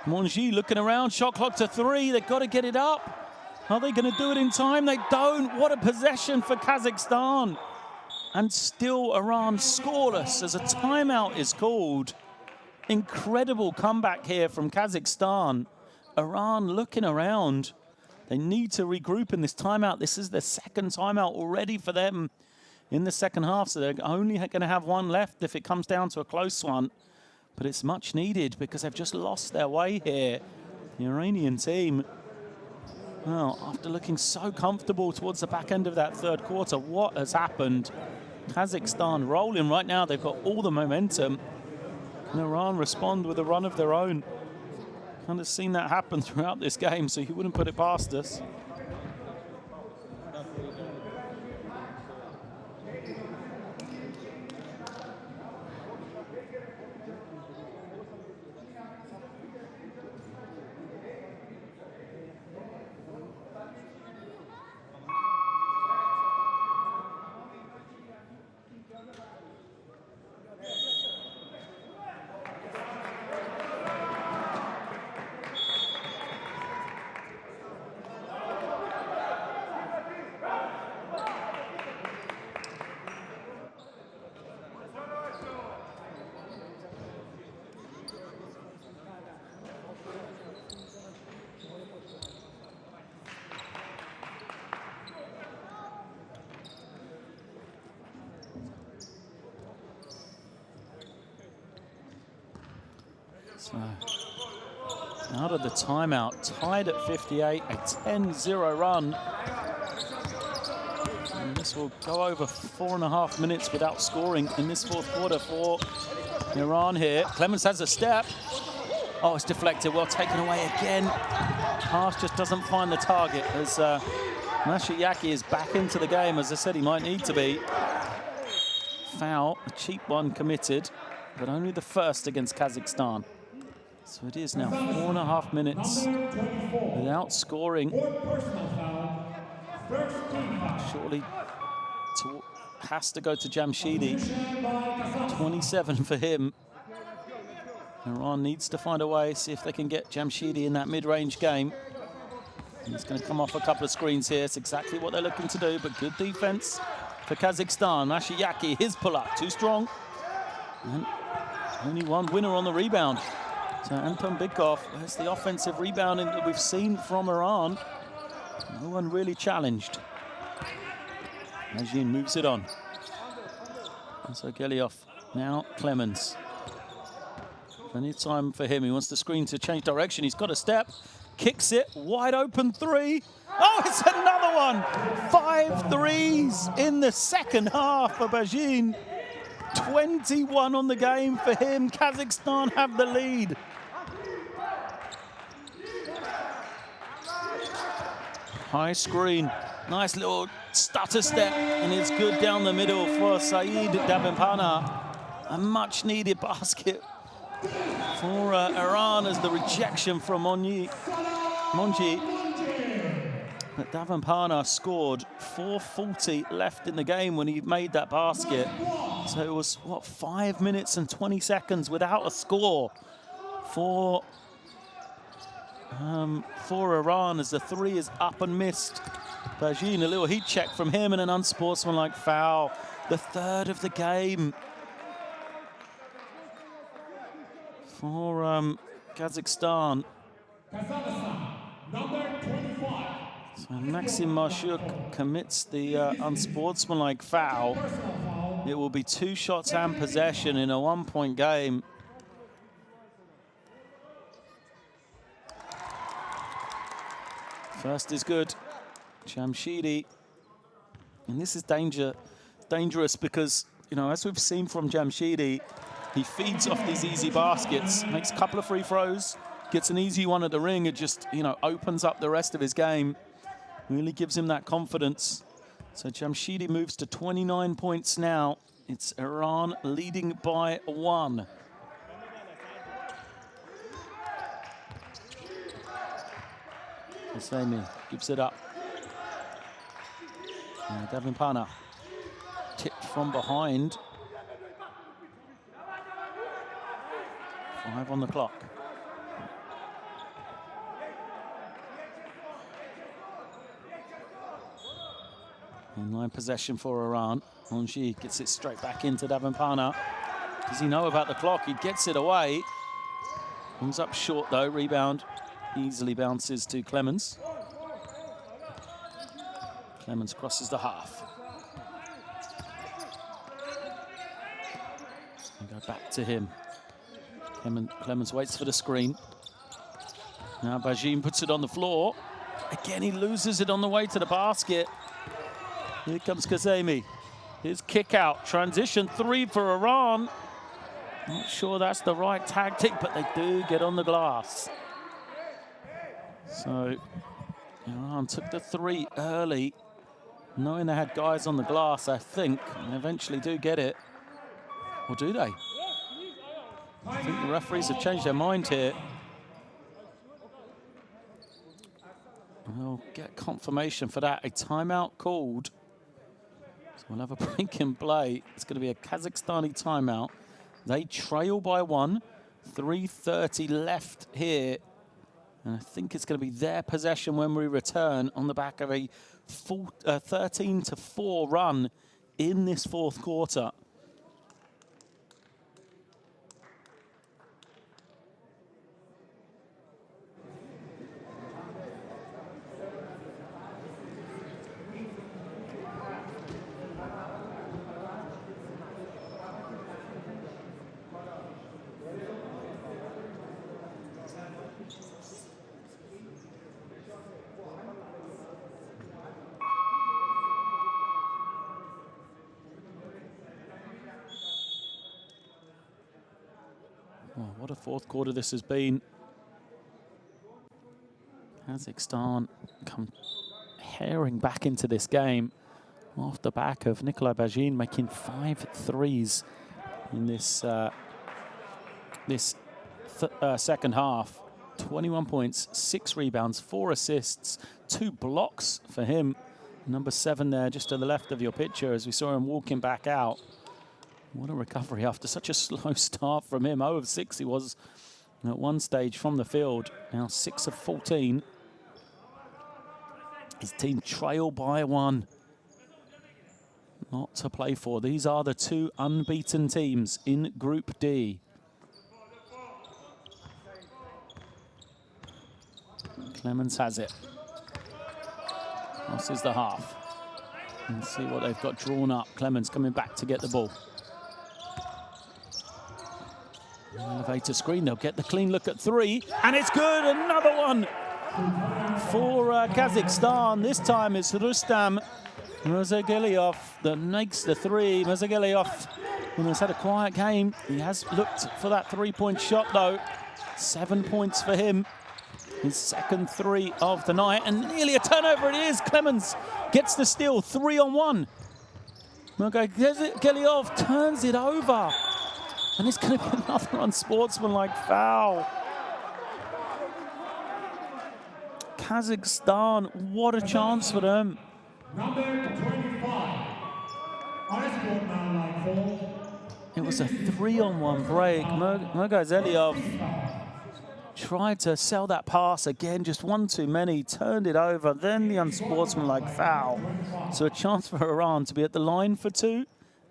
Monji looking around. Shot clock to 3. They've got to get it up. Are they going to do it in time? They don't. What a possession for Kazakhstan. And still Iran scoreless as a timeout is called. Incredible comeback here from Kazakhstan. Iran looking around. They need to regroup in this timeout. This is the second timeout already for them in the second half, so they're only going to have one left if it comes down to a close one. But it's much needed because they've just lost their way here. The Iranian team, well, after looking so comfortable towards the back end of that third quarter, what has happened? Kazakhstan rolling right now. They've got all the momentum. Can Iran respond with a run of their own? Kind of seen that happen throughout this game, so you wouldn't put it past us. So, out of the timeout, tied at 58, a 10-0 run. And this will go over 4.5 minutes without scoring in this fourth quarter for Iran here. Clemens has a step. Oh, it's deflected. Well taken away again. Pass just doesn't find the target as Mashiyaki is back into the game. As I said, he might need to be. Foul, a cheap one committed, but only the first against Kazakhstan. So it is now 4.5 minutes without scoring. Surely has to go to Jamshidi. 27 for him. Iran needs to find a way, see if they can get Jamshidi in that mid-range game. He's going to come off a couple of screens here. It's exactly what they're looking to do, but good defense for Kazakhstan. Mashiyaki, his pull-up, too strong. And only one winner on the rebound. So Anton Bykov, there's the offensive rebounding that we've seen from Iran. No one really challenged. Majin moves it on. And so Geliov, now Clemens. Plenty of time for him. He wants the screen to change direction. He's got a step, kicks it, wide open three. Oh, it's another one. 5 threes in the second half for Bajin. 21 on the game for him. Kazakhstan have the lead. High screen, nice little stutter step, and it's good down the middle for Saeed Davenpana. A much needed basket for Iran as the rejection from Monji. But Davenpana scored 4:40 left in the game when he made that basket. So it was, what, 5 minutes and 20 seconds without a score for Iran as the three is up and missed. Bajin, a little heat check from him and an unsportsmanlike foul. The third of the game for Kazakhstan. Number 25. So Maxim Marshuk commits the unsportsmanlike foul. It will be 2 shots and possession in a 1-point game. First is good. Jamshidi. And this is dangerous because, you know, as we've seen from Jamshidi, he feeds off these easy baskets, makes a couple of free throws, gets an easy one at the ring. It just, you know, opens up the rest of his game. Really gives him that confidence. So Jamshidi moves to 29 points now. It's Iran leading by 1. Hosseini gives it up. Davenpana tipped from behind. 5 on the clock. In-line possession for Iran. Monji gets it straight back into Davenpana. Does he know about the clock? He gets it away. Comes up short though, rebound. Easily bounces to Clemens. Clemens crosses the half. And go back to him. Clemens waits for the screen. Now Bajin puts it on the floor. Again, he loses it on the way to the basket. Here comes Kazemi. His kick out. Transition 3 for Iran. Not sure that's the right tactic, but they do get on the glass. So Iran took the 3 early, knowing they had guys on the glass, I think, and eventually do get it. Or do they? I think the referees have changed their mind here. We'll get confirmation for that. A timeout called. So we'll have a break in play. It's going to be a Kazakhstani timeout. They trail by 1. 3:30 left here. And I think it's going to be their possession when we return on the back of a 13-4 run in this fourth quarter. Oh, what a fourth quarter this has been. Kazakhstan come herring back into this game off the back of Nikolai Bajin making 5 threes in this second half. 21 points, 6 rebounds, 4 assists, 2 blocks for him. Number 7 there, just to the left of your picture, as we saw him walking back out. What a recovery after such a slow start from him. 0 of 6 he was at one stage from the field. Now 6 of 14. His team trail by 1. Lot to play for. These are the 2 unbeaten teams in Group D. Clemens has it. This is the half. Let's see what they've got drawn up. Clemens coming back to get the ball. Elevator screen, they'll get the clean look at 3, and it's good, another one for Kazakhstan. This time it's Rustam Mirzagaliyov that makes the 3. Mirzagaliyov, when he's had a quiet game, he has looked for that 3-point shot though. 7 points for him. His second 3 of the night, and nearly a turnover it is. Clemens gets the steal, 3-on-1. Mirzagaliyov turns it over. And it's going to be another unsportsmanlike foul. Kazakhstan, what a chance for them. Number 25. Unsportsmanlike foul. It was a 3-on-1 break. Mirzagaliyov tried to sell that pass again, just one too many, turned it over, then the unsportsmanlike foul. So a chance for Iran to be at the line for 2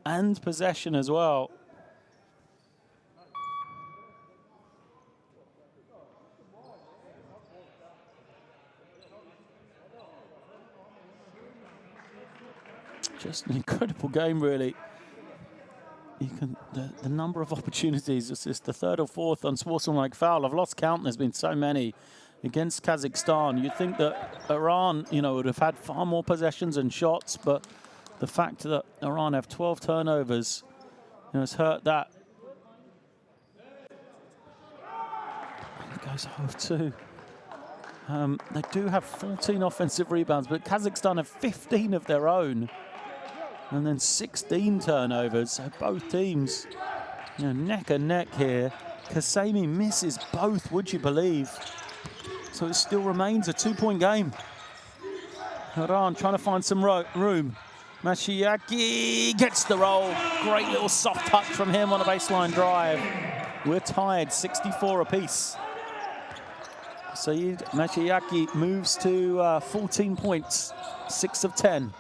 and possession as well. Just an incredible game, really. You can the number of opportunities. It's just the 3rd or 4th unsportsmanlike foul. I've lost count. There's been so many against Kazakhstan. You'd think that Iran, would have had far more possessions and shots, but the fact that Iran have 12 turnovers, has hurt that. And it goes 0-2. They do have 14 offensive rebounds, but Kazakhstan have 15 of their own. And then 16 turnovers, so both teams neck and neck here. Kasemi misses both, would you believe? So it still remains a 2-point game. Iran trying to find some room. Mashiaki gets the roll. Great little soft touch from him on a baseline drive. We're tied, 64 apiece. Saeed Mashiaki moves to 14 points, 6 of 10.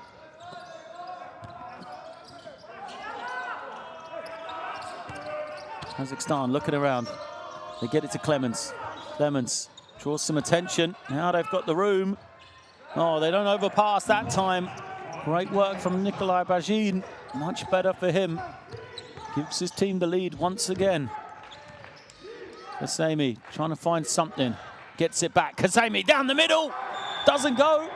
Kazakhstan looking around. They get it to Clemens. Clemens draws some attention. Now they've got the room. Oh, they don't overpass that time. Great work from Nikolai Bajin. Much better for him. Gives his team the lead once again. Kasemi trying to find something. Gets it back. Kasemi down the middle. Doesn't go.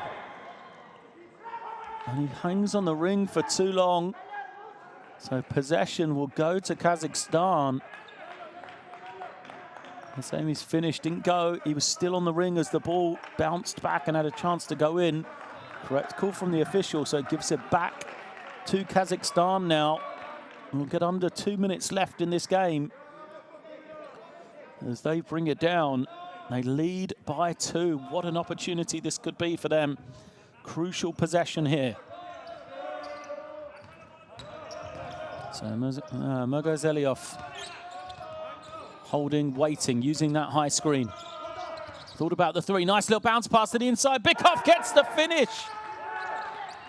And he hangs on the ring for too long. So possession will go to Kazakhstan. Kasemi's finish didn't go. He was still on the ring as the ball bounced back and had a chance to go in. Correct call from the official, so it gives it back to Kazakhstan now. We'll get under 2 minutes left in this game. As they bring it down, they lead by 2. What an opportunity this could be for them. Crucial possession here. So Mirzagaliyov holding, waiting, using that high screen. Thought about the 3. Nice little bounce pass to the inside. Bykov gets the finish.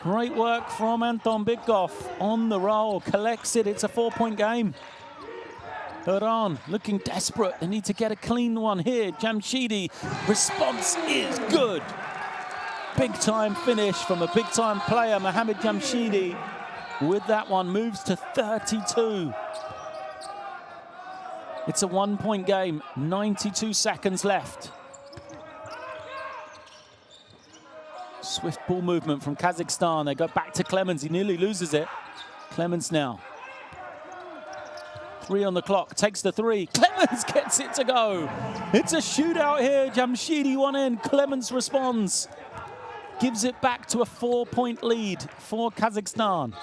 Great work from Anton Bykov on the roll. Collects it. It's a 4-point game. Iran looking desperate. They need to get a clean one here. Jamshidi, response is good. Big-time finish from a big-time player, Mohammad Jamshidi. With that one, moves to 32. It's a 1-point game, 92 seconds left. Swift ball movement from Kazakhstan. They go back to Clemens. He nearly loses it. Clemens now. 3 on the clock, takes the 3. Clemens gets it to go. It's a shootout here. Jamshidi one in. Clemens responds. Gives it back to a 4-point lead for Kazakhstan.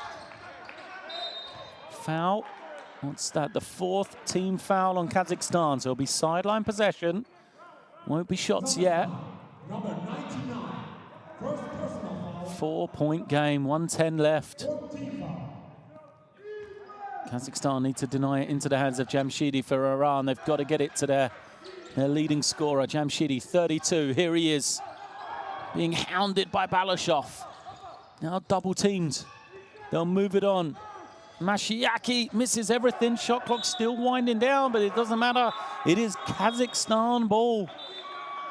Foul. What's that? The 4th team foul on Kazakhstan. So it'll be sideline possession. Won't be shots yet. Number 99. First personal foul. 4-point game, 1:10 left. Kazakhstan need to deny it into the hands of Jamshidi for Iran. They've got to get it to their leading scorer, Jamshidi, 32. Here he is, being hounded by Balashov. Now double teamed. They'll move it on. Mashiaki misses everything. Shot clock still winding down, but it doesn't matter. It is Kazakhstan ball.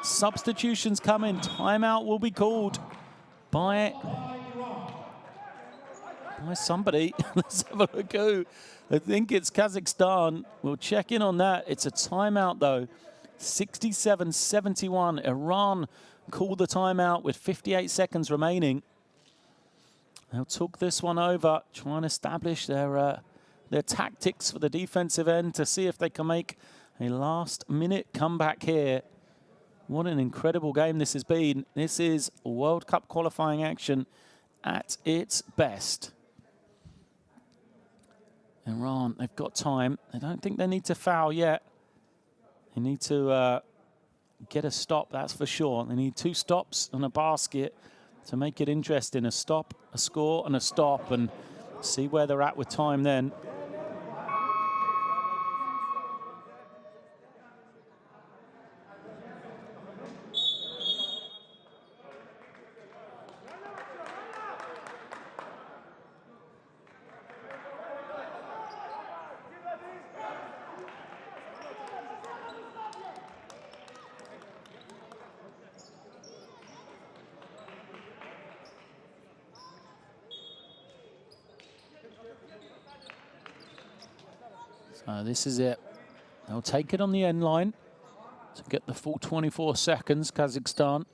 Substitutions coming. Timeout will be called by somebody. Let's have a look who. I think it's Kazakhstan. We'll check in on that. It's a timeout, though. 67-71. Iran called the timeout with 58 seconds remaining. They'll took this one over, trying to establish their tactics for the defensive end to see if they can make a last-minute comeback here. What an incredible game this has been. This is World Cup qualifying action at its best. Iran, they've got time. I don't think they need to foul yet. They need to get a stop, that's for sure. They need 2 stops and a basket to make it interesting. A stop, a score, and a stop, and see where they're at with time then. This is it. They'll take it on the end line to get the full 24 seconds, Kazakhstan.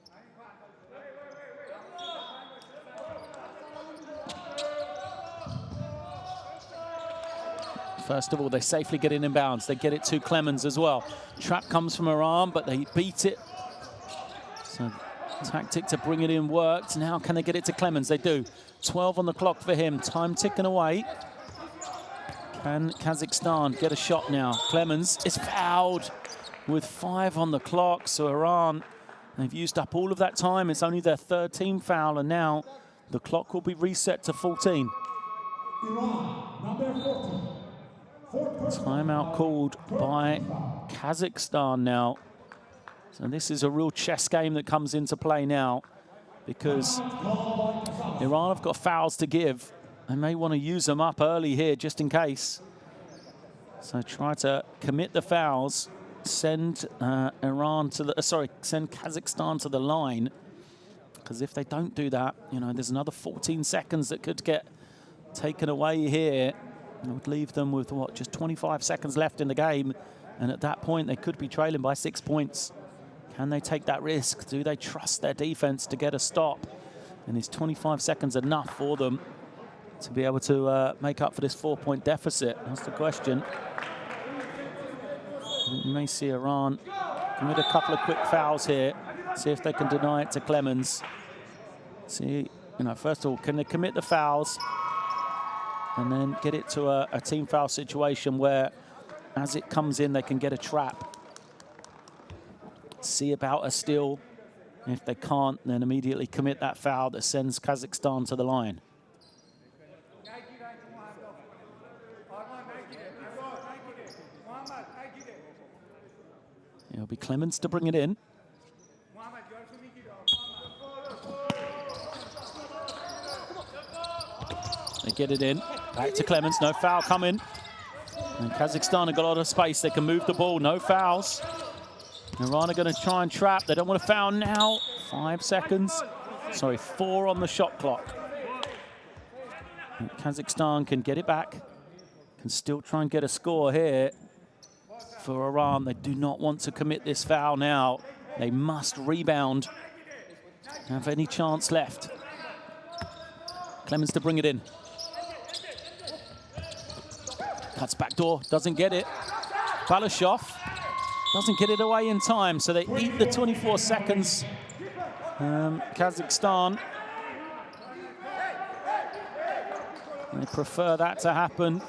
First of all, they safely get it in bounds. They get it to Clemens as well. Trap comes from Iran, but they beat it. So tactic to bring it in worked. Now can they get it to Clemens? They do. 12 on the clock for him. Time ticking away. Can Kazakhstan get a shot now? Clemens is fouled with 5 on the clock. So Iran, they've used up all of that time. It's only their 3rd team foul, and now the clock will be reset to 14. Iran, number 14. Timeout called by Kazakhstan now. So this is a real chess game that comes into play now, because Iran have got fouls to give. They may want to use them up early here just in case. So try to commit the fouls, send send Kazakhstan to the line. Because if they don't do that, you know, there's another 14 seconds that could get taken away here. It would leave them with, what, just 25 seconds left in the game. And at that point, they could be trailing by 6 points. Can they take that risk? Do they trust their defense to get a stop? And is 25 seconds enough for them to be able to make up for this 4-point deficit? That's the question. You may see Iran commit a couple of quick fouls here. See if they can deny it to Clemens. See, you know, first of all, can they commit the fouls and then get it to a team foul situation where, as it comes in, they can get a trap. See about a steal. If they can't, then immediately commit that foul that sends Kazakhstan to the line. It'll be Clemens to bring it in. They get it in. Back to Clemens. No foul coming. And Kazakhstan have got a lot of space. They can move the ball. No fouls. Iran are going to try and trap. They don't want to foul now. 5 seconds. Sorry, 4 on the shot clock. And Kazakhstan can get it back. Can still try and get a score here. For Iran, they do not want to commit this foul now. They must rebound. Have any chance left. Clemens to bring it in. Cuts back door, doesn't get it. Balashov doesn't get it away in time, so they eat the 24 seconds. Kazakhstan, they prefer that to happen.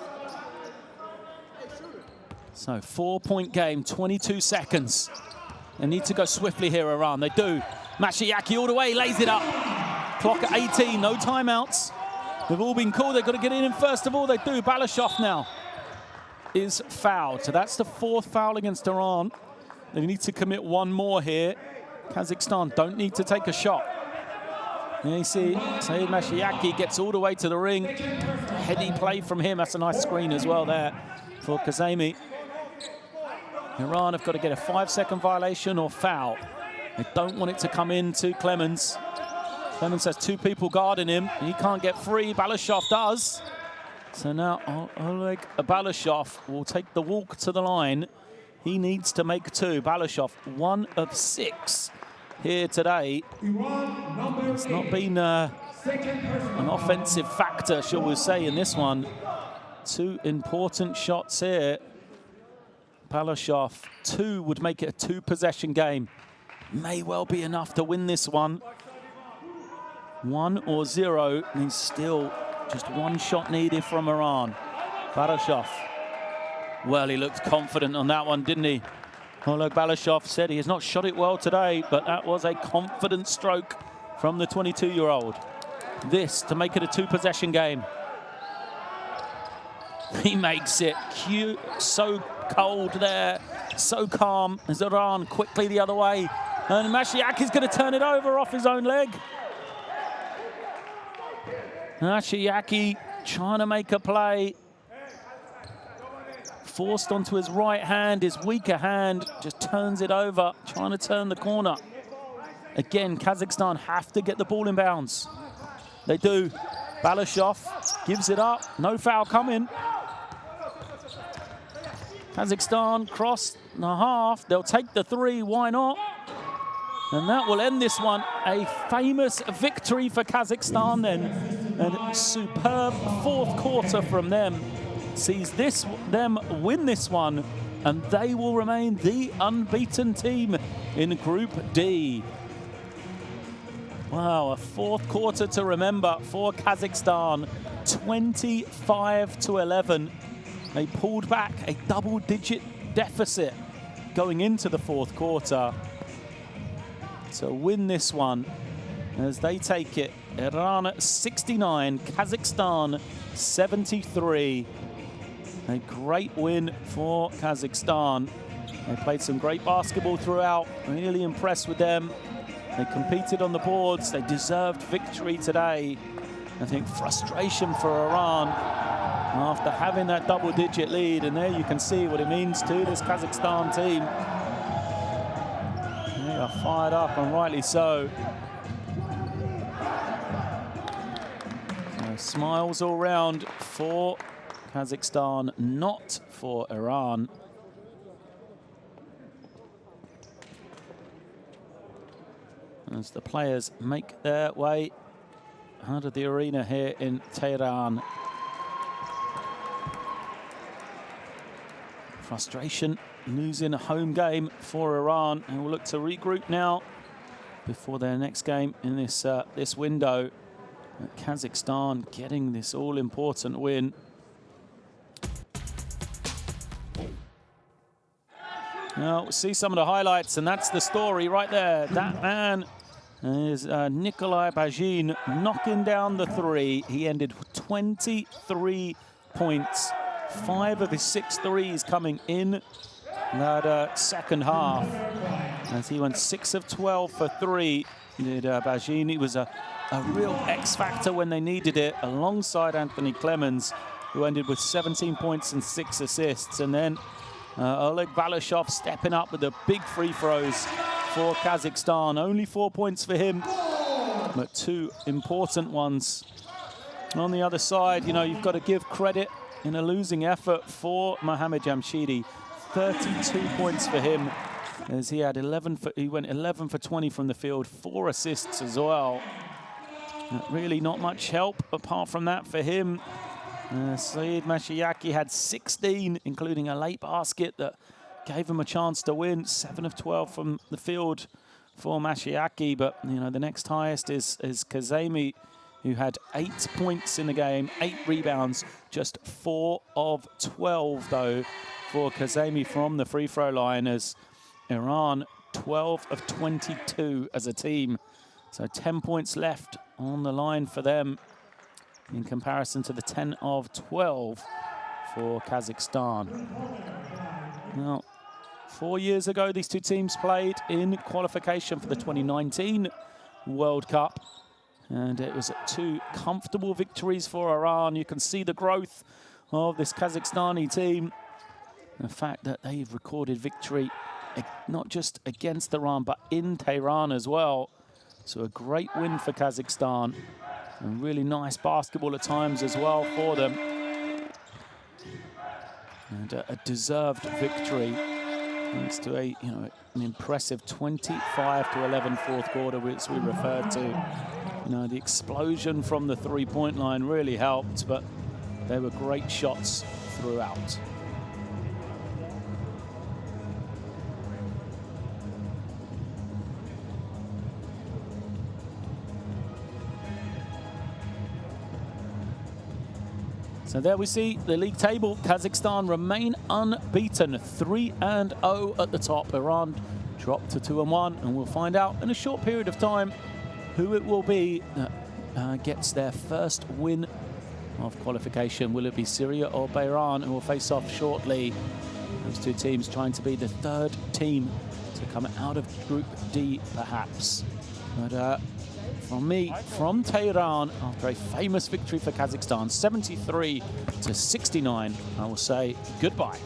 So 4-point game, 22 seconds. They need to go swiftly here, Iran. They do. Mashiaki all the way, lays it up. Clock at 18, no timeouts. They've all been called. They've got to get in first of all. They do. Balashov now is fouled. So that's the 4th foul against Iran. They need to commit one more here. Kazakhstan don't need to take a shot. And you see Saeed Mashiaki gets all the way to the ring. Heady play from him. That's a nice screen as well there for Kazemi. Iran have got to get a 5-second violation or foul. They don't want it to come in to Clemens. Clemens has 2 people guarding him. He can't get free. Balashov does. So now Oleg Balashov will take the walk to the line. He needs to make 2. Balashov, 1 of 6 here today. It's not been an offensive factor, shall we say, in this one. 2 important shots here. Balashov, 2 would make it a 2-possession game. May well be enough to win this one. 1 or 0, and still just 1 shot needed from Iran. Balashov. Well, he looked confident on that one, didn't he? Oleg Balashov said he has not shot it well today, but that was a confident stroke from the 22-year-old. This to make it a 2-possession game. He makes it cute, so cold there, so calm. As Iran quickly the other way. And Mashiaki's going to turn it over off his own leg. Mashiaki trying to make a play. Forced onto his right hand, his weaker hand, just turns it over, trying to turn the corner. Again, Kazakhstan have to get the ball in bounds. They do. Balashov gives it up, no foul coming. Kazakhstan cross and a half, they'll take the 3, why not? And that will end this one. A famous victory for Kazakhstan then. A superb 4th quarter from them. Sees them win this one, and they will remain the unbeaten team in Group D. Wow, a 4th quarter to remember for Kazakhstan, 25-11. They pulled back a double-digit deficit going into the 4th quarter to win this one as they take it. Iran 69, Kazakhstan 73. A great win for Kazakhstan. They played some great basketball throughout. Really impressed with them. They competed on the boards. They deserved victory today. I think frustration for Iran after having that double-digit lead. And there you can see what it means to this Kazakhstan team. They are fired up, and rightly so. So smiles all round for Kazakhstan, not for Iran. As the players make their way out of the arena here in Tehran. Frustration, losing a home game for Iran, and will look to regroup now before their next game in this this window. Kazakhstan getting this all-important win. Now, we'll see some of the highlights, and that's the story right there. That man is Nikolai Bajin knocking down the 3. He ended with 23 points. 5 of his 6 threes coming in that second half. As he went 6 of 12 for 3, did Bajin. He was a real X-factor when they needed it, alongside Anthony Clemens, who ended with 17 points and 6 assists. And then Oleg Balashov stepping up with the big free throws for Kazakhstan. Only 4 points for him, but 2 important ones. And on the other side, you know, you've got to give credit in a losing effort for Mohamed Jamshidi. 32 points for him, as he had he went 11 for 20 from the field, 4 assists as well. Really not much help apart from that for him. Saeed Mashiaki had 16, including a late basket that gave him a chance to win. 7 of 12 from the field for Mashiaki, but you know the next highest is Kazemi, who had 8 points in the game, 8 rebounds, just 4 of 12 though for Kazemi from the free throw line, as Iran 12 of 22 as a team. So 10 points left on the line for them in comparison to the 10 of 12 for Kazakhstan. Now, 4 years ago, these two teams played in qualification for the 2019 World Cup. And it was 2 comfortable victories for Iran. You can see the growth of this Kazakhstani team. The fact that they've recorded victory not just against Iran, but in Tehran as well. So a great win for Kazakhstan. And really nice basketball at times as well for them. And a deserved victory thanks to an impressive 25-11 fourth quarter, which we referred to. You know, the explosion from the three-point line really helped, but they were great shots throughout. So there we see the league table. Kazakhstan remain unbeaten, 3-0 at the top. Iran dropped to 2-1, and we'll find out in a short period of time who it will be that gets their first win of qualification. Will it be Syria or Bahrain, who will face off shortly? Those two teams trying to be the 3rd team to come out of Group D, perhaps. But from me, from Tehran, after a famous victory for Kazakhstan, 73-69, I will say goodbye.